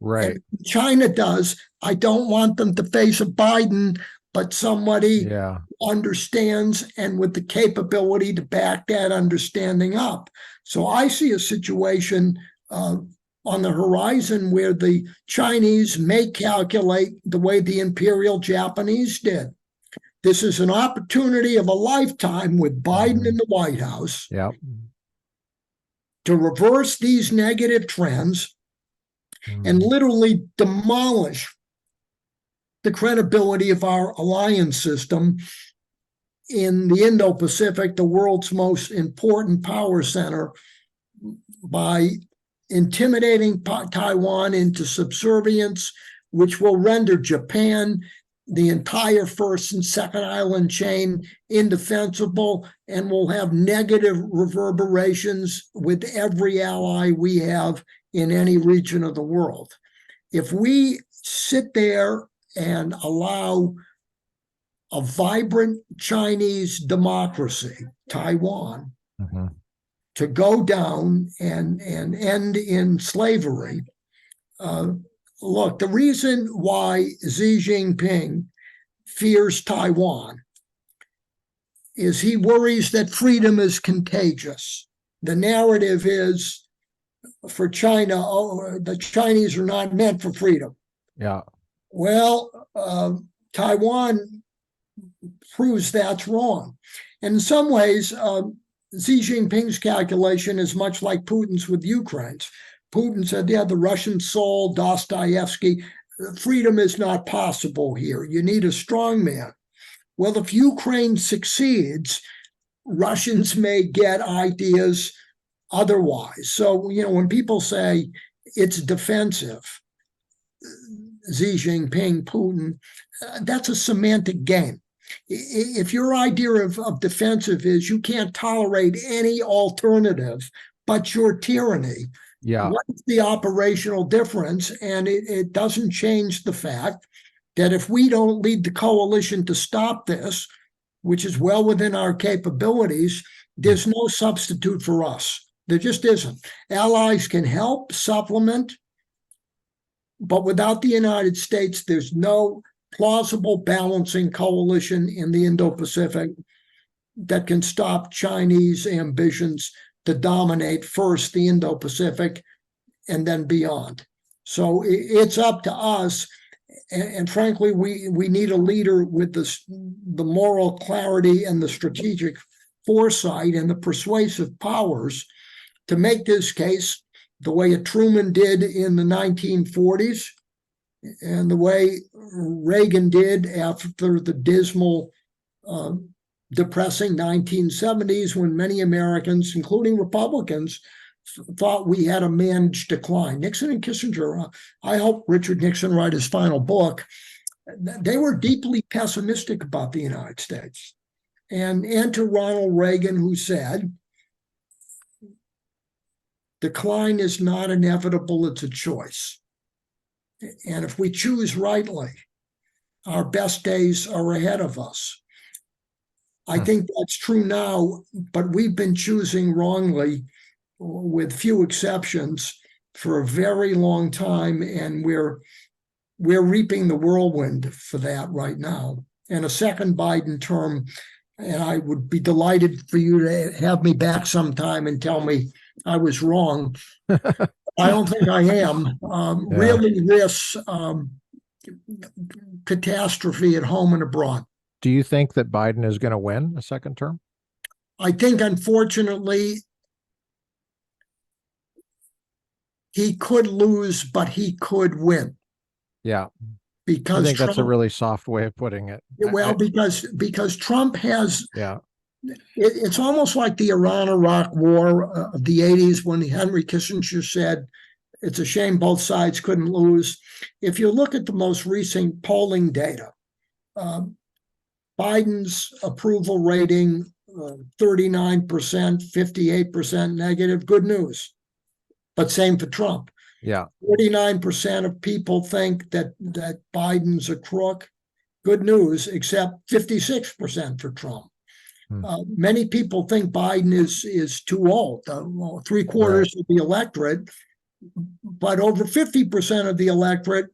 Right. And China does. I don't want them to face a Biden, but somebody who understands and with the capability to back that understanding up. So I see a situation on the horizon where the Chinese may calculate the way the Imperial Japanese did. This is an opportunity of a lifetime with Biden in the White House to reverse these negative trends and literally demolish the credibility of our alliance system in the Indo-Pacific, the world's most important power center, by intimidating Taiwan into subservience, which will render Japan, the entire first and second island chain, indefensible, and will have negative reverberations with every ally we have in any region of the world. If we sit there and allow a vibrant Chinese democracy, Taiwan, to go down and end in slavery, look, the reason why Xi Jinping fears Taiwan is he worries that freedom is contagious. The narrative is for China, the Chinese are not meant for freedom. Yeah. Well, Taiwan proves that's wrong. And in some ways, Xi Jinping's calculation is much like Putin's with Ukraine's. Putin said, yeah, the Russian soul, Dostoevsky, freedom is not possible here. You need a strong man. Well, if Ukraine succeeds, Russians may get ideas otherwise. So, when people say it's defensive, Xi Jinping, Putin, that's a semantic game. If your idea of defensive is you can't tolerate any alternative but your tyranny, what's the operational difference? And it doesn't change the fact that if we don't lead the coalition to stop this, which is well within our capabilities, there's no substitute for us. There just isn't. Allies can help, supplement, but without the United States, there's no plausible balancing coalition in the Indo-Pacific that can stop Chinese ambitions to dominate first the Indo-Pacific and then beyond. So it's up to us. And frankly, we need a leader with the moral clarity and the strategic foresight and the persuasive powers to make this case the way a Truman did in the 1940s, And the way Reagan did after the dismal, depressing 1970s, when many Americans, including Republicans, thought we had a managed decline. Nixon and Kissinger, I hope Richard Nixon write his final book. They were deeply pessimistic about the United States. And to Ronald Reagan, who said, decline is not inevitable, it's a choice. And if we choose rightly, our best days are ahead of us. I think that's true now, but we've been choosing wrongly, with few exceptions, for a very long time, and we're reaping the whirlwind for that right now. And a second Biden term, and I would be delighted for you to have me back sometime and tell me I was wrong. I don't think I am. Really risks catastrophe at home and abroad. Do you think that Biden is going to win a second term? I think, unfortunately, he could lose, but he could win. Yeah. Because I think Trump, that's a really soft way of putting it. Well, because Trump has, yeah, it's almost like the Iran-Iraq war of the 80s, when Henry Kissinger said, it's a shame both sides couldn't lose. If you look at the most recent polling data, Biden's approval rating, 39%, 58% negative, good news. But same for Trump. Yeah. 49% of people think that Biden's a crook, good news, except 56% for Trump. Many people think Biden is too old, 3/4 of the electorate, but over 50% of the electorate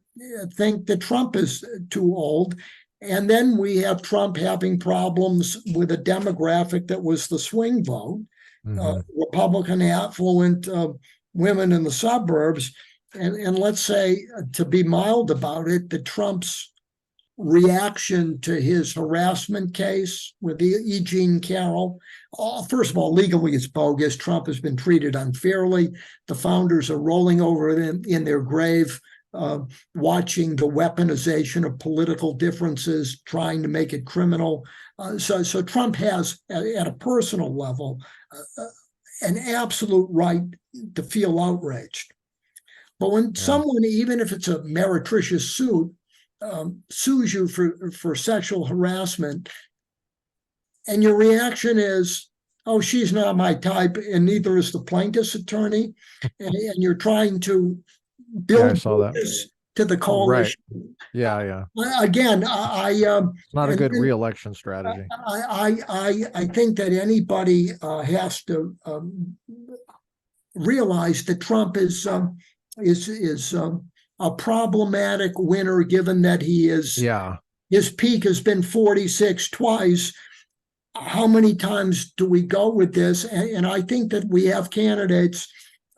think that Trump is too old. And then we have Trump having problems with a demographic that was the swing vote, Republican affluent women in the suburbs. And let's say, to be mild about it, that Trump's reaction to his harassment case with E. Jean Carroll, first of all, legally it's bogus. Trump has been treated unfairly. The founders are rolling over in their grave, watching the weaponization of political differences, trying to make it criminal. So Trump has, at a personal level, an absolute right to feel outraged. But when someone, even if it's a meretricious suit, sues you for sexual harassment, and your reaction is, oh, she's not my type, and neither is the plaintiff's attorney, and you're trying to build this to the coalition. Right. Yeah. Again, it's not a good re-election strategy. I think that anybody has to realize that Trump is a problematic winner, given that he is. Yeah. His peak has been 46 twice. How many times do we go with this? And I think that we have candidates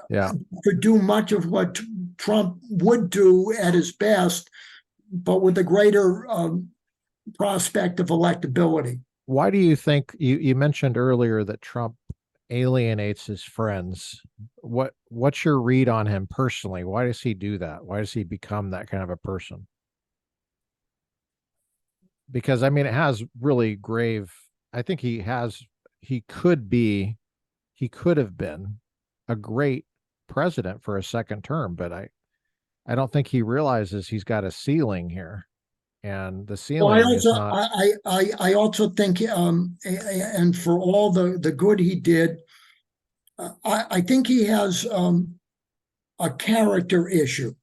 who do much of what Trump would do at his best, but with a greater prospect of electability. Why do you think, you mentioned earlier that Trump alienates his friends? What's your read on him personally? Why does he do that? Why does he become that kind of a person? Because I mean, it has really grave, I think he could have been a great president for a second term, but I don't think he realizes he's got a ceiling here, and the ceiling is not. I also think, and for all the good he did, I think he has a character issue.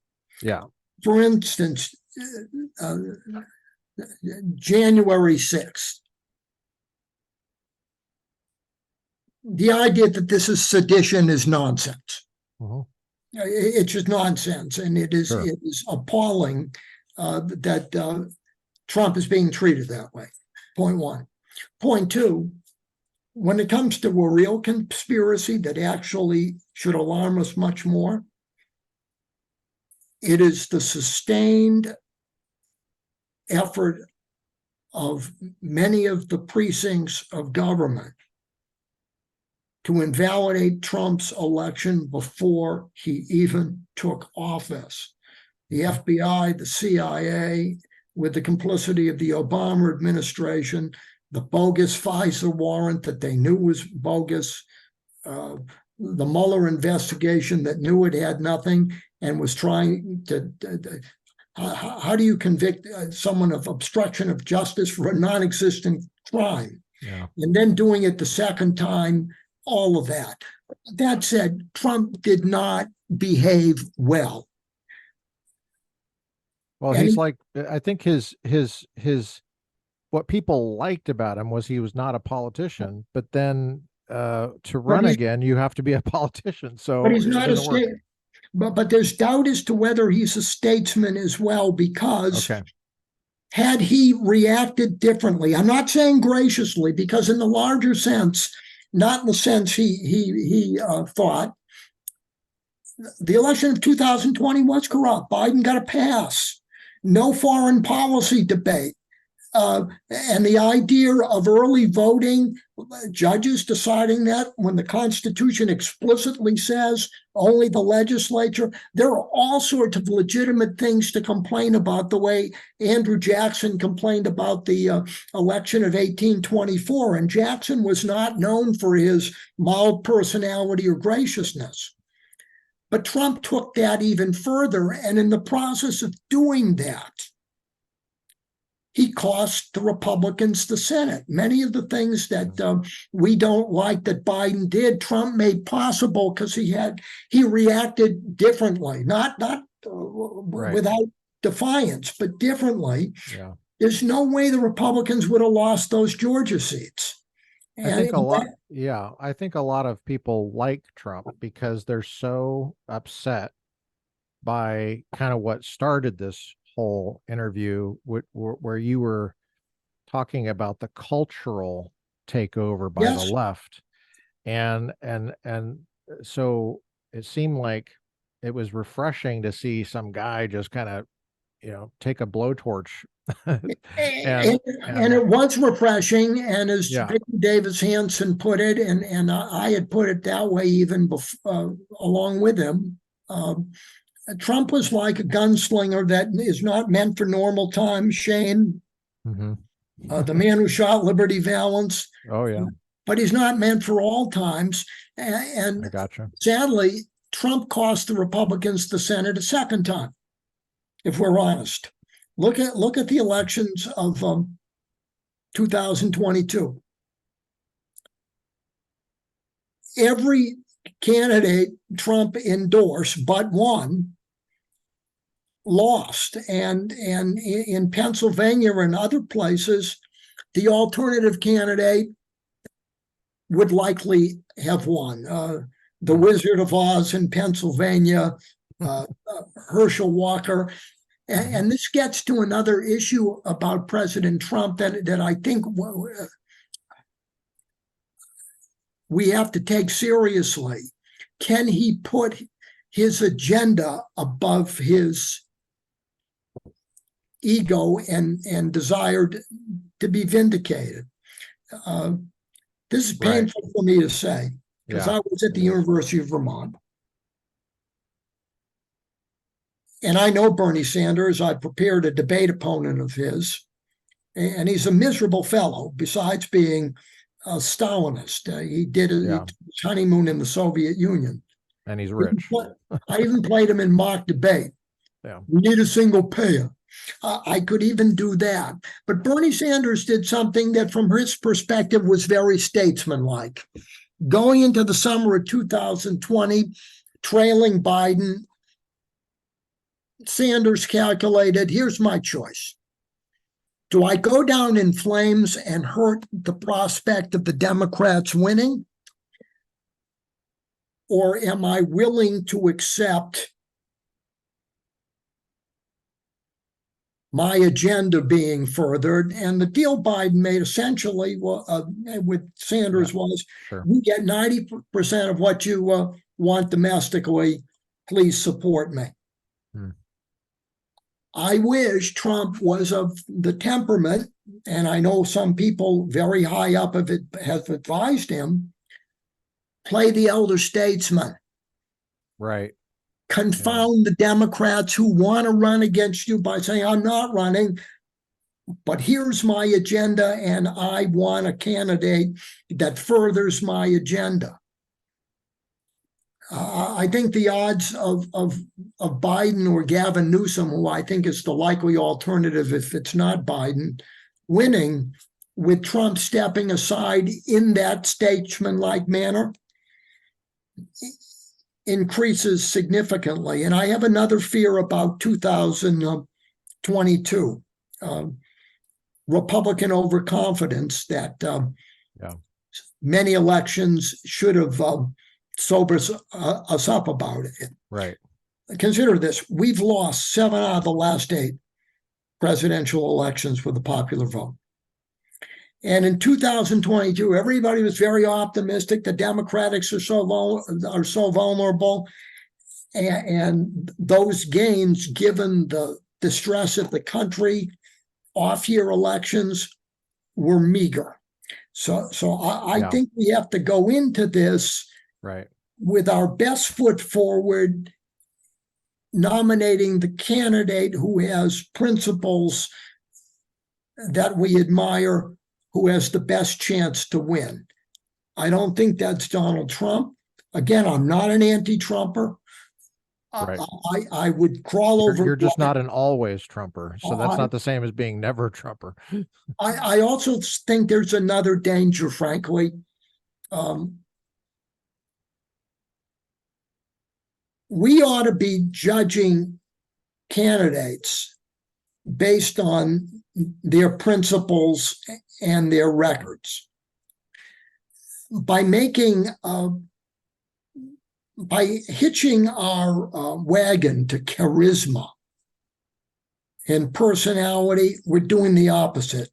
Yeah. For instance, January 6th. The idea that this is sedition is nonsense. It's just nonsense, and it is appalling that Trump is being treated that way. Point one. Point two, when it comes to a real conspiracy that actually should alarm us much more, it is the sustained effort of many of the precincts of government to invalidate Trump's election before he even took office. the FBI, the CIA, with the complicity of the Obama administration, the bogus FISA warrant that they knew was bogus, the Mueller investigation that knew it had nothing and was trying to. How do you convict someone of obstruction of justice for a non-existent crime? Yeah. And then doing it the second time, all of that. That said, Trump did not behave well. Well, And he's like, I think his what people liked about him was he was not a politician, but then to run again, you have to be a politician. So but he's it not a doesn't work. state. But there's doubt as to whether he's a statesman as well, because Okay. had he reacted differently, I'm not saying graciously, because in the larger sense, not in the sense he thought, the election of 2020 was corrupt. Biden got a pass. No foreign policy debate. And the idea of early voting, judges deciding that when the Constitution explicitly says only the legislature, there are all sorts of legitimate things to complain about, the way Andrew Jackson complained about the election of 1824. And Jackson was not known for his mild personality or graciousness. But Trump took that even further. And in the process of doing that, he cost the Republicans the Senate. Many of the things that we don't like that Biden did, Trump made possible because he reacted differently, not Right. without defiance, but differently. Yeah. There's no way the Republicans would have lost those Georgia seats. I think a lot. Yeah, I think a lot of people like Trump because they're so upset by kind of what started this whole interview, where you were talking about the cultural takeover by Yes. the left, and so it seemed like it was refreshing to see some guy just kind of, take a blowtorch. and it was refreshing, and as Victor Davis Hanson put it, and I had put it that way even before, along with him. Trump was like a gunslinger that is not meant for normal times, Shane. The man who shot Liberty Valance. Oh, yeah. But he's not meant for all times. And I gotcha. Sadly, Trump cost the Republicans the Senate a second time, if we're honest. Look at the elections of 2022. Every candidate Trump endorsed but one lost, and in Pennsylvania and other places, the alternative candidate would likely have won. The Wizard of Oz in Pennsylvania, Herschel Walker. And this gets to another issue about President Trump that I think we have to take seriously. Can he put his agenda above his ego and desire to be vindicated? This is painful for me to say, because I was at the University of Vermont. And I know Bernie Sanders. I prepared a debate opponent of his. And he's a miserable fellow, besides being a Stalinist. He did his honeymoon in the Soviet Union. And he's rich. I even played him in mock debate. Yeah. We need a single payer. I could even do that. But Bernie Sanders did something that, from his perspective, was very statesmanlike. Going into the summer of 2020, trailing Biden, Sanders calculated, here's my choice. Do I go down in flames and hurt the prospect of the Democrats winning? Or am I willing to accept my agenda being furthered? And the deal Biden made essentially with Sanders was, you get 90% of what you want domestically. Please support me. I wish Trump was of the temperament, and I know some people very high up of it have advised him, play the elder statesman. Right. confound the Democrats who want to run against you by saying, I'm not running, but here's my agenda, and I want a candidate that furthers my agenda. I think the odds of Biden or Gavin Newsom, who I think is the likely alternative if it's not Biden, winning, with Trump stepping aside in that statesman-like manner, increases significantly. And I have another fear about 2022. Republican overconfidence that many elections should have sobered us up about it. Right. Consider this. We've lost 7 out of the last 8 presidential elections with the popular vote. And in 2022, everybody was very optimistic. The Democrats are so vulnerable. And those gains, given the distress of the country, off-year elections were meager. So I think we have to go into this with our best foot forward, nominating the candidate who has principles that we admire, who has the best chance to win. I don't think that's Donald Trump. Again, I'm not an anti-Trumper. Right. I would crawl over. You're just not an always Trumper. So that's not the same as being never Trumper. I also think there's another danger, frankly. We ought to be judging candidates based on their principles and their records. By hitching our wagon to charisma and personality, we're doing the opposite.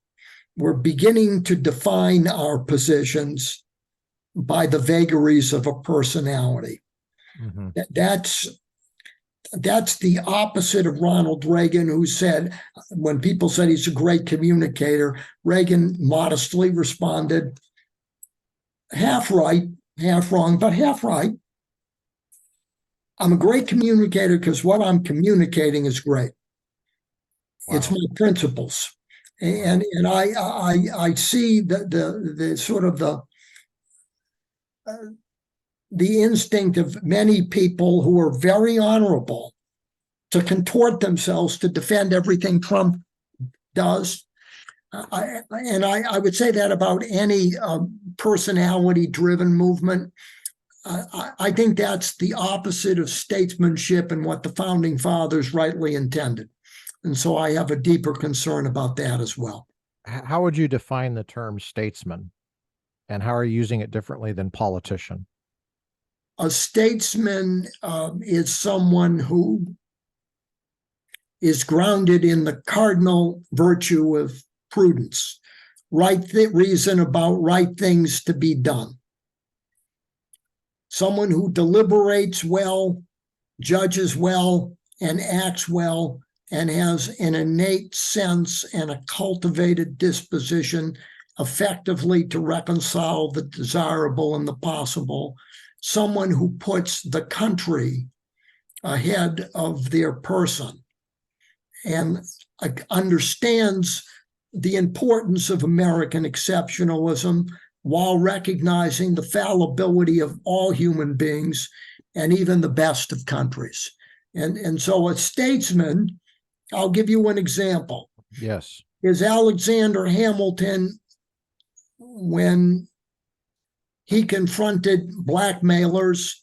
We're beginning to define our positions by the vagaries of a personality. Mm-hmm. That's the opposite of Ronald Reagan, who said, when people said he's a great communicator, Reagan modestly responded, half right, half wrong, but half right. I'm a great communicator because what I'm communicating is great. Wow. It's my principles. And I see the sort of the instinct of many people who are very honorable to contort themselves to defend everything Trump does. I would say that about any personality-driven movement. I think that's the opposite of statesmanship and what the founding fathers rightly intended. And so I have a deeper concern about that as well. How would you define the term statesman? And how are you using it differently than politician? A statesman is someone who is grounded in the cardinal virtue of prudence, right reason about right things to be done. Someone who deliberates well, judges well, and acts well, and has an innate sense and a cultivated disposition effectively to reconcile the desirable and the possible. Someone who puts the country ahead of their person and understands the importance of American exceptionalism while recognizing the fallibility of all human beings and even the best of countries. And so a statesman, I'll give you an example. Yes. Is Alexander Hamilton, when he confronted blackmailers,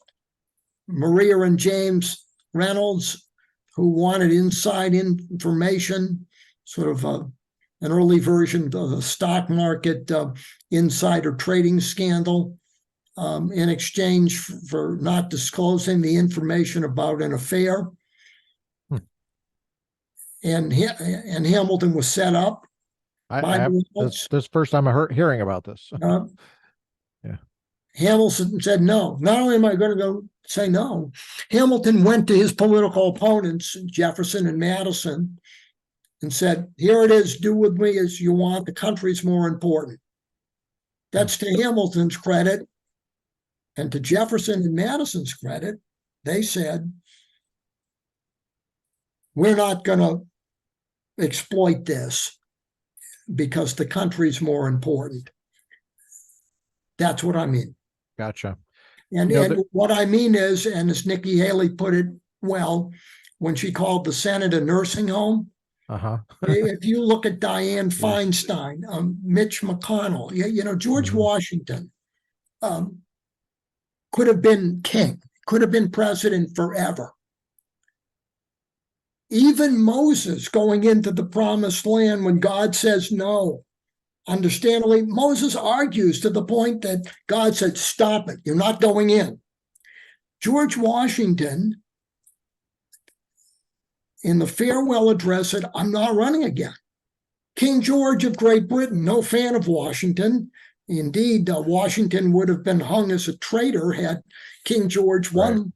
Maria and James Reynolds, who wanted inside information, sort of an early version of the stock market insider trading scandal, in exchange for not disclosing the information about an affair. And Hamilton was set up. This first time I'm hearing about this. Yeah. Hamilton said no. Not only am I going to go say no, Hamilton went to his political opponents, Jefferson and Madison, and said, here it is, do with me as you want. The country's more important. That's to Hamilton's credit. And to Jefferson and Madison's credit, they said, we're not going to exploit this because the country's more important. That's what I mean. Gotcha. And, You know, and what I mean is, and as Nikki Haley put it well, when she called the Senate a nursing home, uh-huh. if you look at Dianne Yeah. Feinstein, Mitch McConnell, George Washington could have been king, could have been president forever. Even Moses going into the promised land when God says no, understandably, Moses argues to the point that God said, stop it, you're not going in. George Washington, in the farewell address, said, I'm not running again. King George of Great Britain, no fan of Washington. Indeed, Washington would have been hung as a traitor had King George won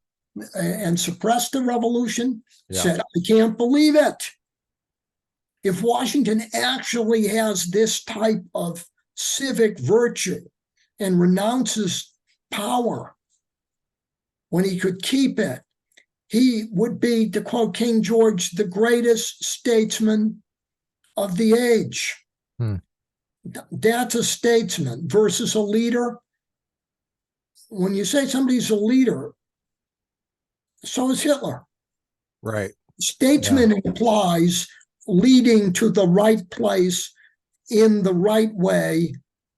and suppressed the revolution, said, I can't believe it. If Washington actually has this type of civic virtue and renounces power when he could keep it, he would be, to quote King George, the greatest statesman of the age. That's a statesman versus a leader. When you say somebody's a leader, so is Hitler. Right. Statesman implies leading to the right place in the right way,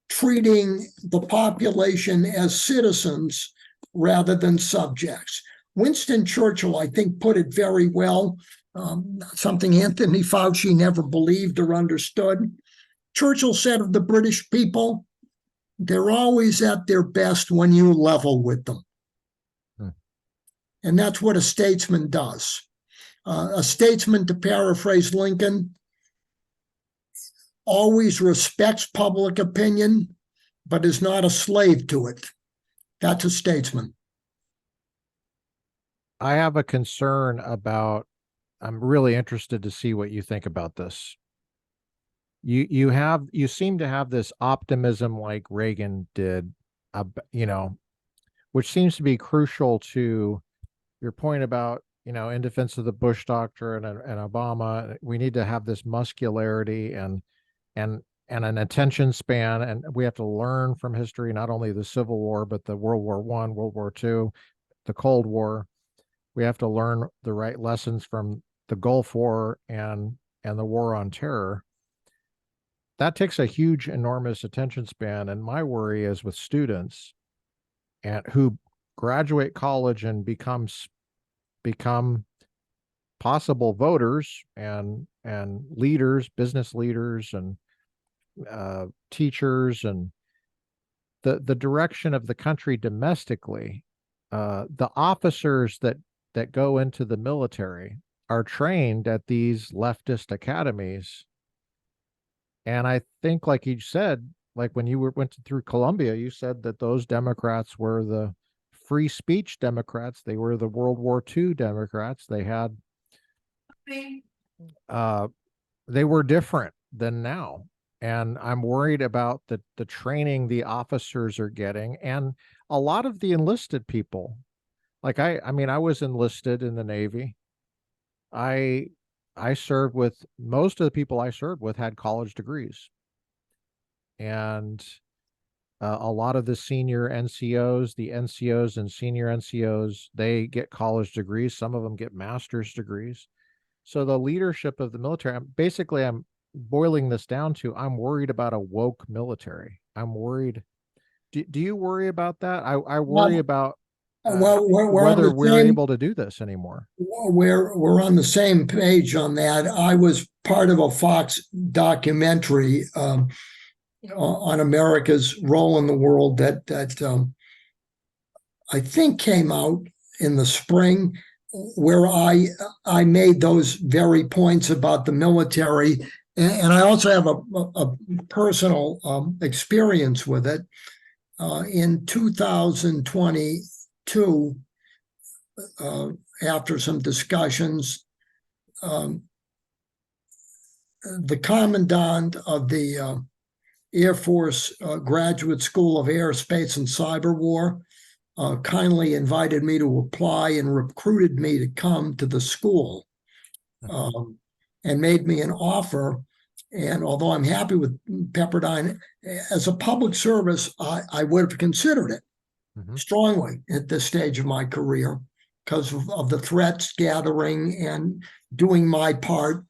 treating the population as citizens rather than subjects. Winston Churchill, I think, put it very well, something Anthony Fauci never believed or understood. Churchill said of the British people, they're always at their best when you level with them. And that's what a statesman does. A statesman, to paraphrase Lincoln, always respects public opinion, but is not a slave to it. That's a statesman. I have a concern about, I'm really interested to see what you think about this. You seem to have this optimism like Reagan did, which seems to be crucial to your point about, in defense of the Bush doctrine and Obama. We need to have this muscularity and an attention span, and we have to learn from history, not only the Civil War, but the World War I, World War II, the Cold War. We have to learn the right lessons from the Gulf War and the War on Terror. That takes a huge, enormous attention span. And my worry is with students and who graduate college and become possible voters and leaders, business leaders, and teachers, and the direction of the country domestically. The officers that go into the military are trained at these leftist academies. And I think, like you said, like when you went through Columbia, you said that those Democrats were the free speech Democrats. They were the World War II Democrats. They had, they were different than now. And I'm worried about the training the officers are getting, and a lot of the enlisted people. Like I mean, I was enlisted in the Navy. I served with, most of the people I served with had college degrees. And a lot of the senior NCOs, the NCOs and senior NCOs, they get college degrees. Some of them get master's degrees. So the leadership of the military, I'm boiling this down to, I'm worried about a woke military. I'm worried. Do you worry about that? I worry about whether we're able to do this anymore. We're on the same page on that. I was part of a Fox documentary on America's role in the world that I think came out in the spring, where I made those very points about the military, and I also have a personal experience with it. In 2022, after some discussions, the commandant of the Air Force Graduate School of Aerospace and Cyber War kindly invited me to apply and recruited me to come to the school. and made me an offer. And although I'm happy with Pepperdine, as a public service, I would have considered it strongly at this stage of my career because of the threats gathering and doing my part.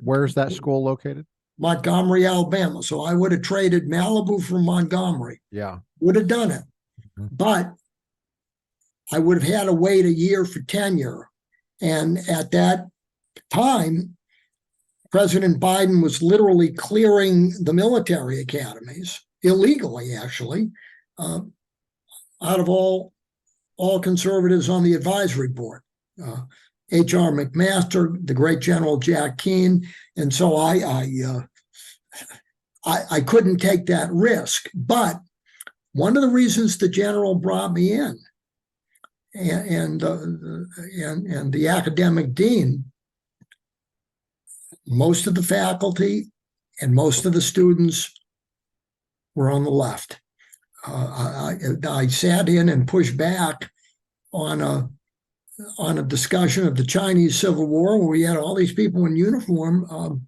Where's that school located? Montgomery, Alabama. So I would have traded Malibu for Montgomery. Yeah. Would have done it. But I would have had to wait a year for tenure. And at that time, President Biden was literally clearing the military academies, illegally, actually, out of all conservatives on the advisory board. H.R. McMaster, the great General Jack Keane. And so I couldn't take that risk. But one of the reasons the general brought me in and the academic dean, most of the faculty and most of the students were on the left. I sat in and pushed back on a discussion of the Chinese Civil War, where we had all these people in uniform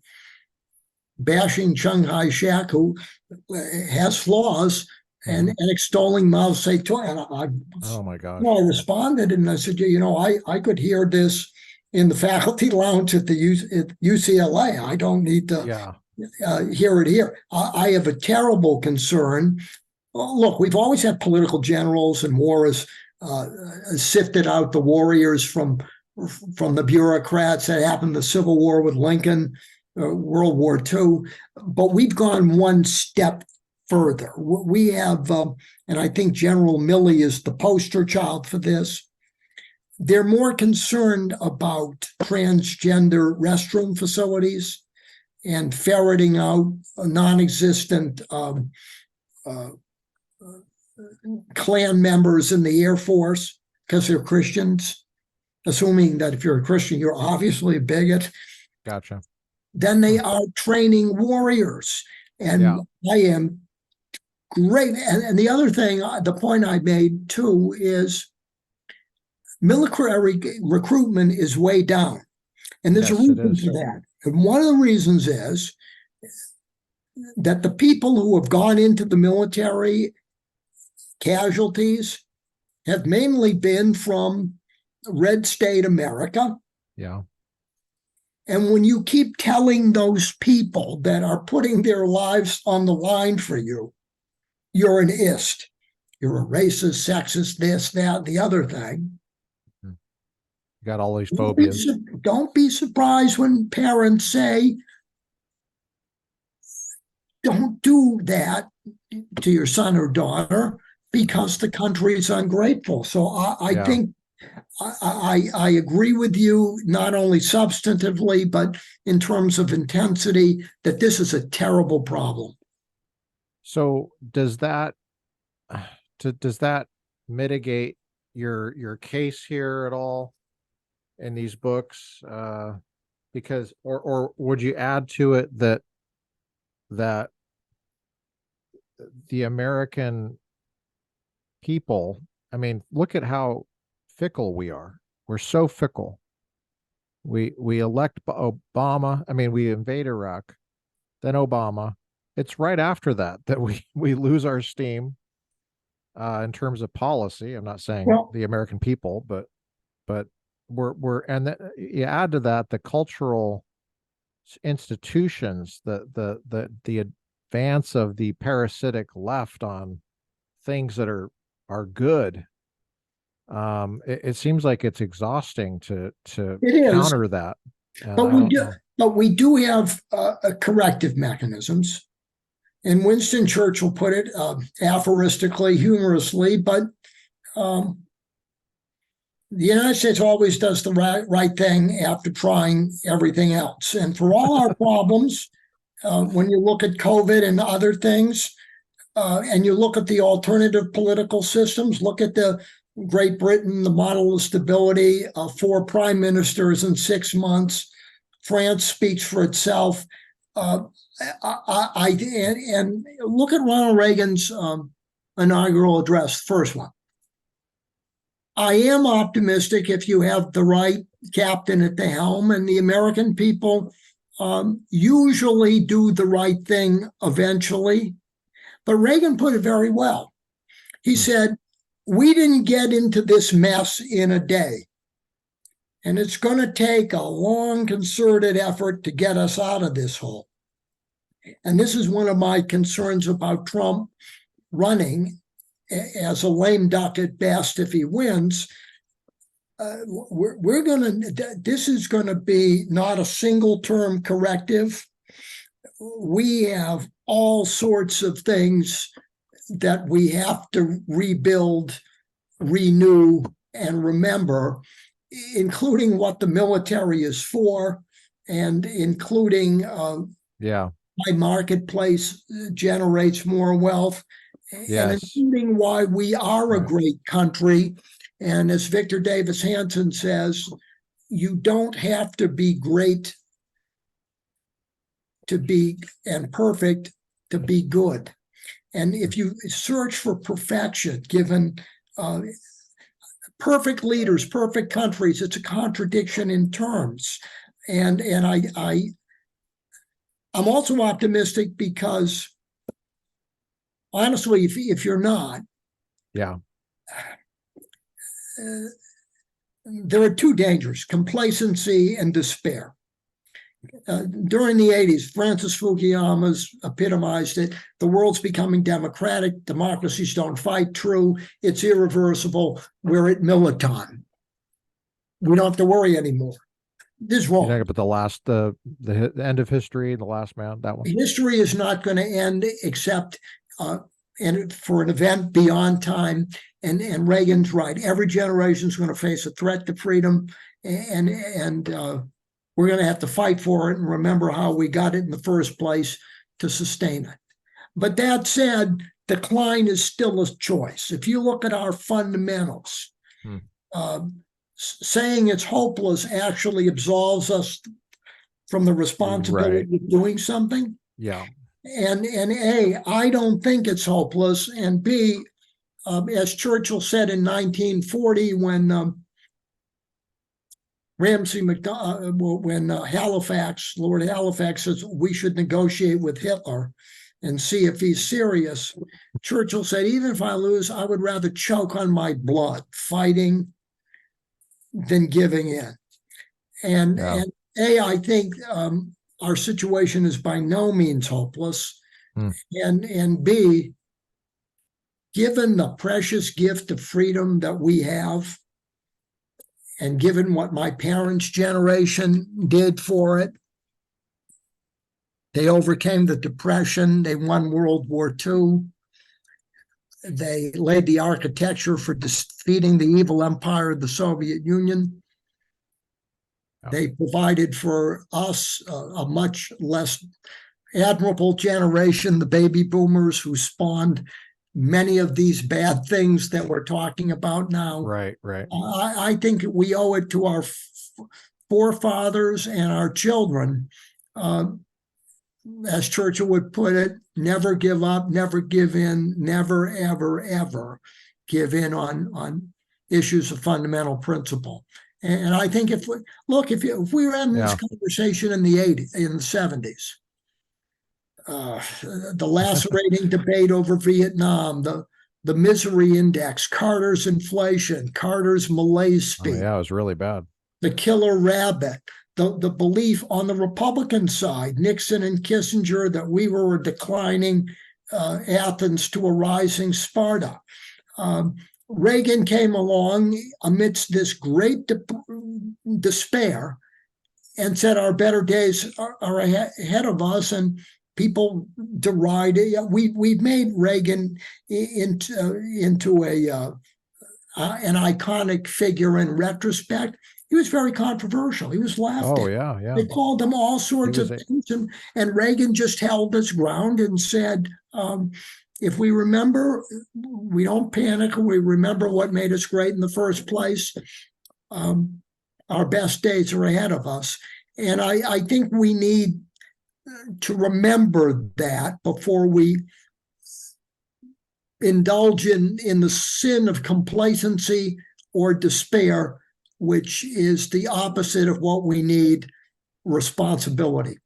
bashing Chiang Kai-shek, who has flaws, and extolling Mao Zedong. And Oh my gosh. I responded and I said, I could hear this in the faculty lounge at UCLA. I don't need to hear it here. I have a terrible concern. Look, we've always had political generals, and war has sifted out the warriors from the bureaucrats. That happened in the Civil War with Lincoln, World War II. But we've gone one step further. We have, and I think General Milley is the poster child for this. They're more concerned about transgender restroom facilities and ferreting out non-existent Klan members in the Air Force because they're Christians, assuming that if you're a Christian, you're obviously a bigot. Gotcha. Then they are training warriors. And I am great. And the other thing, the point I made too, is military recruitment is way down. And there's a reason for that. And one of the reasons is that the people who have gone into the military casualties have mainly been from red state America. Yeah. And when you keep telling those people that are putting their lives on the line for you, you're an ist. You're a racist, sexist, this, that, the other thing. You got all these phobias. Don't be surprised when parents say, don't do that to your son or daughter because the country is ungrateful. So I think I agree with you, not only substantively, but in terms of intensity, that this is a terrible problem. So does that mitigate your case here at all in these books? Because or would you add to it that the American people, I mean, look at how fickle we are. We're so fickle. We elect Obama. I mean, we invade Iraq, then Obama. It's right after that we lose our steam in terms of policy. I'm not saying the American people, but we're and you add to that the cultural institutions, the advance of the parasitic left on things that are good. It seems like it's exhausting to counter that. But we do have corrective mechanisms. And Winston Churchill put it aphoristically, humorously, but the United States always does the right thing after trying everything else. And for all our problems, when you look at COVID and other things, and you look at the alternative political systems, look at the Great Britain, the model of stability, 4 prime ministers in 6 months. France speaks for itself. And look at Ronald Reagan's inaugural address, the first one. I am optimistic if you have the right captain at the helm, and the American people usually do the right thing eventually. But Reagan put it very well. He said, we didn't get into this mess in a day. And it's going to take a long, concerted effort to get us out of this hole. And this is one of my concerns about Trump running as a lame duck at best if he wins. This is going to be not a single term corrective. We have all sorts of things that we have to rebuild, renew, and remember, including what the military is for, and including Yeah. why marketplace generates more wealth, and Yes. including why we are a Right. great country. And as Victor Davis Hanson says, you don't have to be great to be and perfect to be good. And if you search for perfection, given perfect leaders, perfect countries, it's a contradiction in terms. And I'm also optimistic because, honestly, if you're not, Yeah. There are two dangers: complacency and despair. During the 80s, Francis Fukuyama's epitomized it. The world's becoming democratic. Democracies don't fight. True. It's irreversible. We're at Militon. We don't have to worry anymore. This is You wrong. think about the end of history, the last man, that one. History is not going to end except for an event beyond time. And Reagan's right. Every generation is going to face a threat to freedom, and we're going to have to fight for it and remember how we got it in the first place to sustain it. But that said, decline is still a choice. If you look at our fundamentals, saying it's hopeless actually absolves us from the responsibility of doing something. Yeah. And A, I don't think it's hopeless. And B, as Churchill said in 1940, when Lord Halifax says we should negotiate with Hitler and see if he's serious, Churchill said, even if I lose, I would rather choke on my blood fighting than giving in. And A, I think our situation is by no means hopeless. And B, given the precious gift of freedom that we have, and given what my parents' generation did for it, they overcame the Depression, they won World War II, they laid the architecture for defeating the evil empire of the Soviet Union. They provided for us a much less admirable generation, the baby boomers, who spawned many of these bad things that we're talking about now. Right. I think we owe it to our forefathers and our children, as Churchill would put it, never give up, never give in, never, ever, ever give in on issues of fundamental principle. And I think if we were having this conversation in the 70s, the lacerating debate over Vietnam, the misery index, Carter's inflation, Carter's malaise speech. It was really bad. The killer rabbit, the belief on the Republican side, Nixon and Kissinger, that we were a declining Athens to a rising Sparta. Reagan came along amidst this great despair and said our better days are ahead of us, and people derided. We've made Reagan into an iconic figure in retrospect. He was very controversial. He was laughed at. Yeah. They called him all sorts of things, and Reagan just held his ground and said, if we remember, we don't panic, we remember what made us great in the first place, our best days are ahead of us. And I think we need to remember that before we indulge in the sin of complacency or despair, which is the opposite of what we need, responsibility.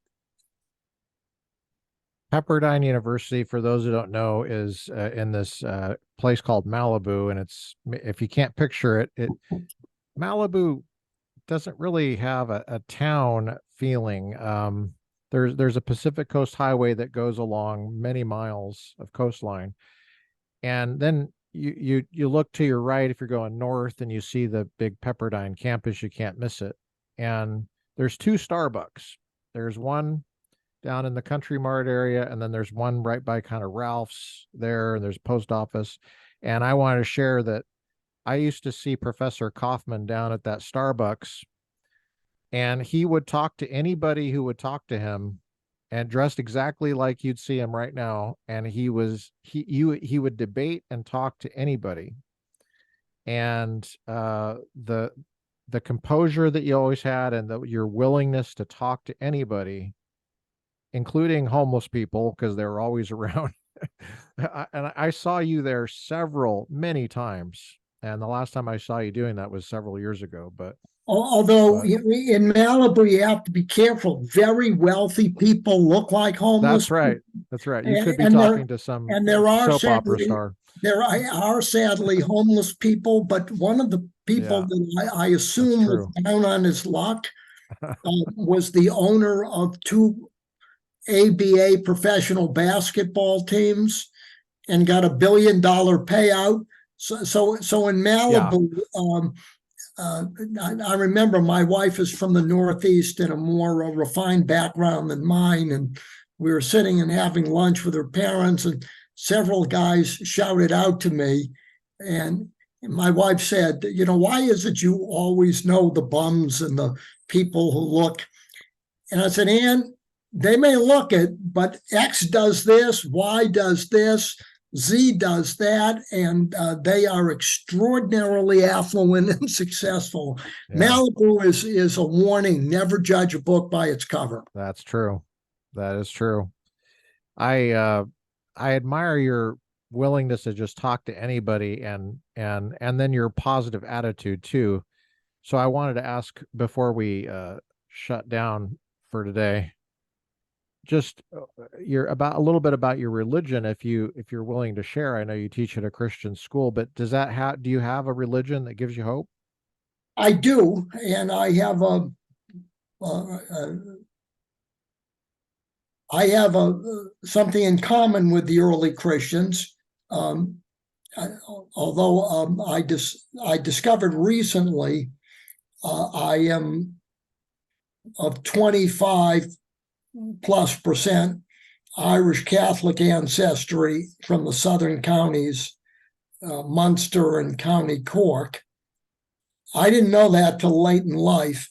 Pepperdine University, for those who don't know, is in this place called Malibu, and it's, if you can't picture it, Malibu doesn't really have a town feeling. There's a Pacific Coast Highway that goes along many miles of coastline, and then you look to your right if you're going north, and you see the big Pepperdine campus. You can't miss it. And there's two Starbucks. There's one down in the Country Mart area, and then there's one right by kind of Ralph's there, and there's a post office. And I want to share that I used to see Professor Kaufman down at that Starbucks, and he would talk to anybody who would talk to him, and dressed exactly like you'd see him right now. And he would debate and talk to anybody. And the composure that you always had, and your willingness to talk to anybody, including homeless people, because they were always around. And I saw you there many times. And the last time I saw you doing that was several years ago. Although in Malibu, you have to be careful. Very wealthy people look like homeless. That's right. That's right. You could be And talking to some there are soap opera star. There are sadly homeless people, but one of the people that I assume was down on his luck was the owner of two ABA professional basketball teams and got $1 billion payout. So in Malibu, I remember my wife is from the Northeast in a more refined background than mine, and we were sitting and having lunch with her parents, and several guys shouted out to me, and my wife said, why is it you always know the bums and the people who look? And I said, Ann, they may look it, but X does this, Y does this, Z does that, and they are extraordinarily affluent and successful. Yeah. Malibu is a warning. Never judge a book by its cover. That's true. That is true. I admire your willingness to just talk to anybody, and then your positive attitude too. So I wanted to ask before we shut down for today, just a little bit about your religion, if you're willing to share. I know you teach at a Christian school, but do you have a religion that gives you hope? I do, and I have something in common with the early Christians. Although I discovered recently I am of 25+ percent Irish Catholic ancestry from the southern counties, Munster and County Cork. I didn't know that till late in life.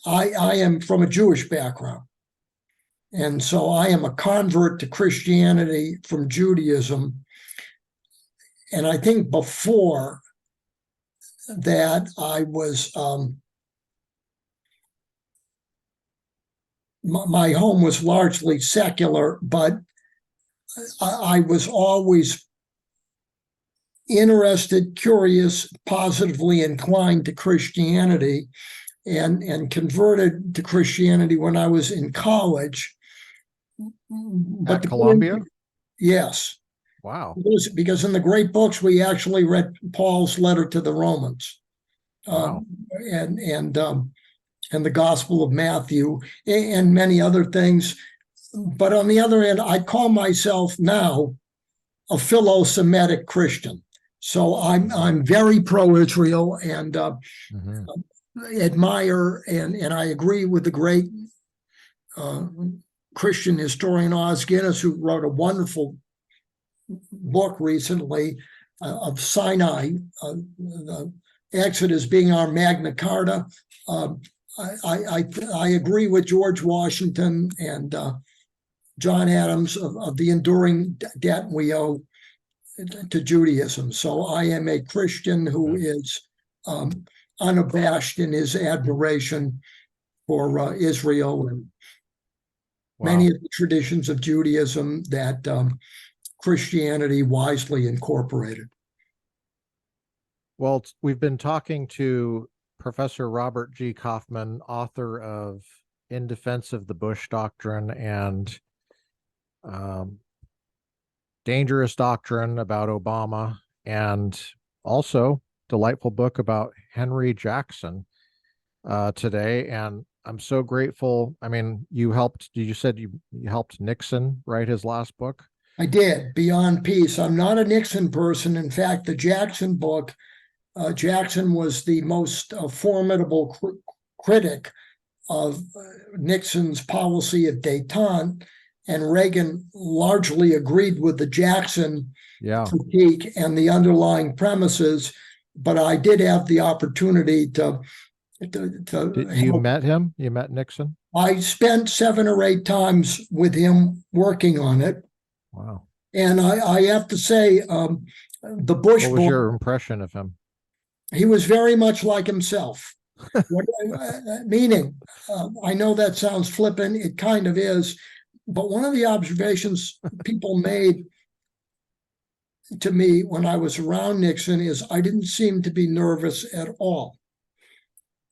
I am from a Jewish background. And so I am a convert to Christianity from Judaism. And I think before that, I was, my home was largely secular, but I was always interested, curious, positively inclined to Christianity, and converted to Christianity when I was in college. At Columbia? Yes. Wow. Because in the great books, we actually read Paul's letter to the Romans. Wow. And the Gospel of Matthew and many other things. But on the other hand, I call myself now a philo-Semitic Christian. So I'm very pro-Israel and admire, and I agree with the great Christian historian Os Guinness, who wrote a wonderful book recently of Sinai, the Exodus being our Magna Carta. I agree with George Washington and John Adams of the enduring debt we owe to Judaism. So I am a Christian who is unabashed in his admiration for Israel and many of the traditions of Judaism that Christianity wisely incorporated. Well, we've been talking to Professor Robert G. Kaufman, author of In Defense of the Bush Doctrine and um, Dangerous Doctrine about Obama, and also delightful book about Henry Jackson today. And I'm so grateful. I mean, you helped, you said you helped Nixon write his last book? I did, Beyond Peace. I'm not a Nixon person. In fact, the Jackson book, Jackson was the most formidable critic of Nixon's policy at détente, and Reagan largely agreed with the Jackson Yeah. critique and the underlying premises. But I did have the opportunity to You help. met him? You met Nixon? I spent 7 or 8 times with him working on it. Wow. And I have to say, the Bush What was book, your impression of him? he was very much like himself. Meaning, I know that sounds flippant, it kind of is, but one of the observations people made to me when I was around Nixon is I didn't seem to be nervous at all.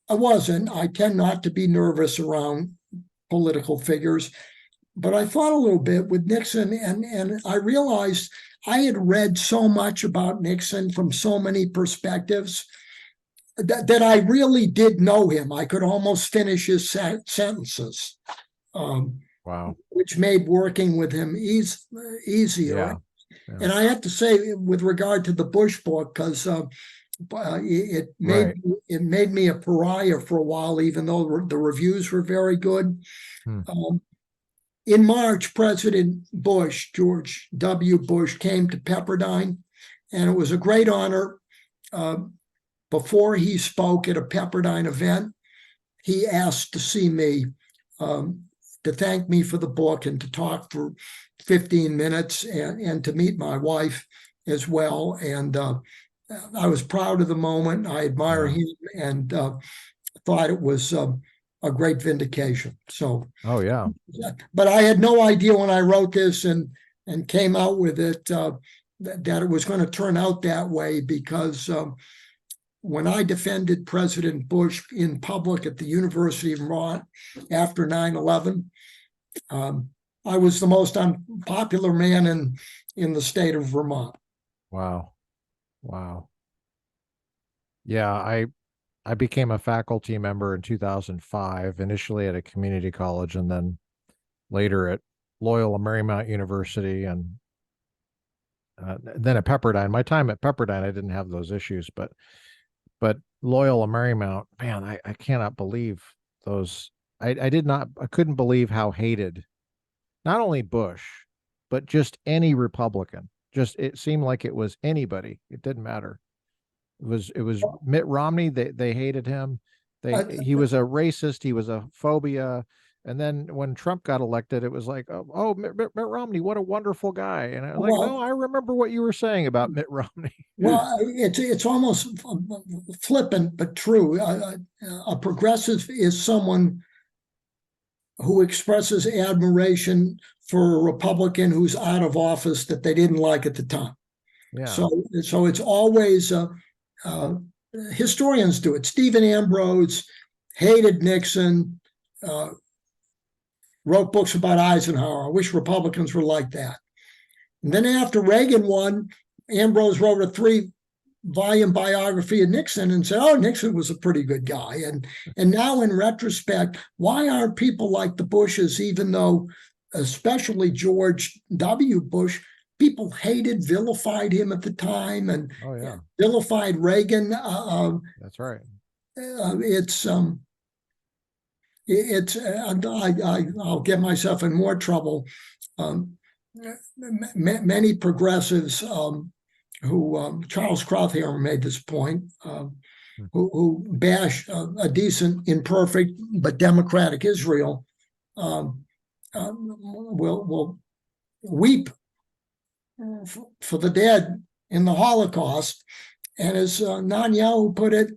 I wasn't. I tend not to be nervous around political figures, but I thought a little bit with Nixon, and I realized I had read so much about Nixon from so many perspectives that I really did know him. I could almost finish his sentences, Wow. which made working with him easier. Yeah. Yeah. And I have to say, with regard to the Bush book, because it Right. made me a pariah for a while, even though the reviews were very good. In March, President Bush, George W. Bush, came to Pepperdine, and it was a great honor. Before he spoke at a Pepperdine event, he asked to see me, to thank me for the book and to talk for 15 minutes and to meet my wife as well. And I was proud of the moment. I admire him and thought it was a great vindication. So, Oh, yeah. but I had no idea when I wrote this and came out with it that it was going to turn out that way, because when I defended President Bush in public at the University of Vermont after 9/11, I was the most unpopular man in the state of Vermont. Wow. Wow. Yeah, I became a faculty member in 2005, initially at a community college and then later at Loyola Marymount University, and then at Pepperdine. My time at Pepperdine, I didn't have those issues, but Loyola Marymount, man, I cannot believe those. I couldn't believe how hated not only Bush, but just any Republican. Just it seemed like it was anybody. It didn't matter. It was Mitt Romney. They hated him. He was a racist. He was a phobia. And then when Trump got elected, it was like, oh, Mitt Romney, what a wonderful guy. And I was like, no, I remember what you were saying about Mitt Romney. Well, it's almost flippant, but true. A progressive is someone who expresses admiration for a Republican who's out of office that they didn't like at the time. Yeah. So it's always historians do it. Stephen Ambrose hated Nixon, wrote books about Eisenhower. I wish Republicans were like that. And then after Reagan won, Ambrose wrote a 3-volume biography of Nixon and said, oh, Nixon was a pretty good guy. And now in retrospect, why aren't people like the Bushes, even though especially George W. Bush, people hated, vilified him at the time and vilified Reagan. That's right. I'll get myself in more trouble. Many progressives who Charles Krauthammer made this point, who bash a decent, imperfect, but democratic Israel, will weep for the dead in the Holocaust. And as Netanyahu put it,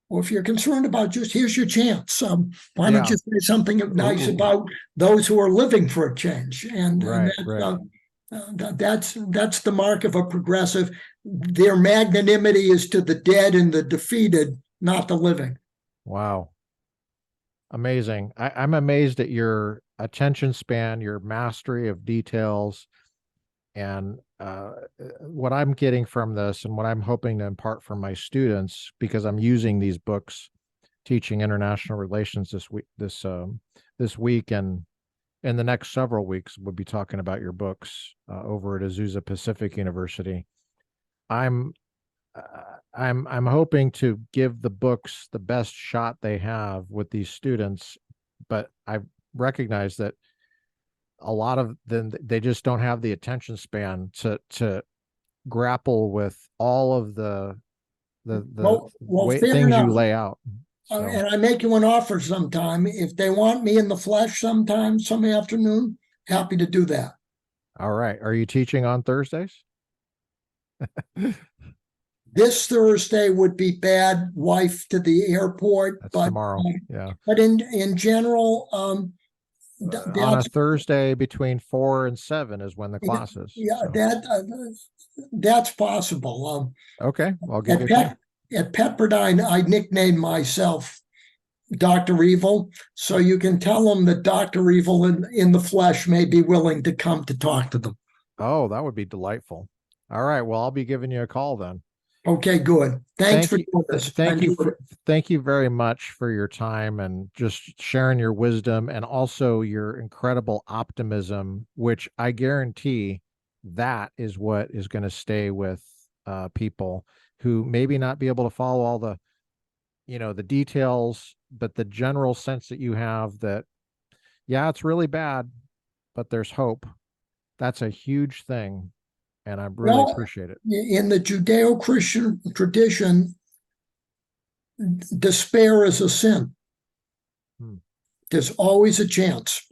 well, if you're concerned about just, here's your chance. Why don't you say something nice about those who are living for a change? And right. That's the mark of a progressive. Their magnanimity is to the dead and the defeated, not the living. Wow. Amazing. I'm amazed at your attention span, your mastery of details, and what I'm getting from this and what I'm hoping to impart from my students, because I'm using these books teaching international relations this week, and in the next several weeks we'll be talking about your books over at Azusa Pacific University. I'm I'm hoping to give the books the best shot they have with these students, but I recognize that a lot of them, they just don't have the attention span to grapple with all of the Well, way fair things you enough. lay out. So, And I make you an offer sometime. If they want me in the flesh sometime, some afternoon, happy to do that. all right. Are you teaching on Thursdays? This Thursday would be bad, wife to the airport, That's tomorrow. Yeah. but in general, On a that's Thursday between 4 and 7 is when the class is. yeah, So, that's possible. okay. I'll give you At a call. Pepperdine, I nicknamed myself Dr. Evil, so you can tell them that Dr. Evil in the flesh may be willing to come to talk to them. Oh, that would be delightful. All right. Well, I'll be giving you a call then. Okay, good. Thanks Thank for you. doing this. Thank you very much for your time and just sharing your wisdom and also your incredible optimism, which I guarantee that is what is going to stay with people who maybe not be able to follow all the, the details, but the general sense that you have that, yeah, it's really bad, but there's hope. That's a huge thing. And I really Well, appreciate it. in the Judeo-Christian tradition, despair is a sin. Hmm. There's always a chance.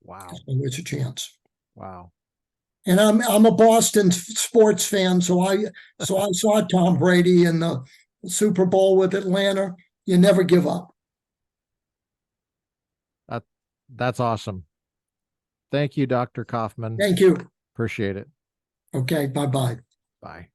Wow. There's always a chance. Wow. And I'm a Boston sports fan, so I saw Tom Brady in the Super Bowl with Atlanta. You never give up. That's awesome. Thank you, Dr. Kaufman. Thank you. Appreciate it. Okay, bye-bye. Bye.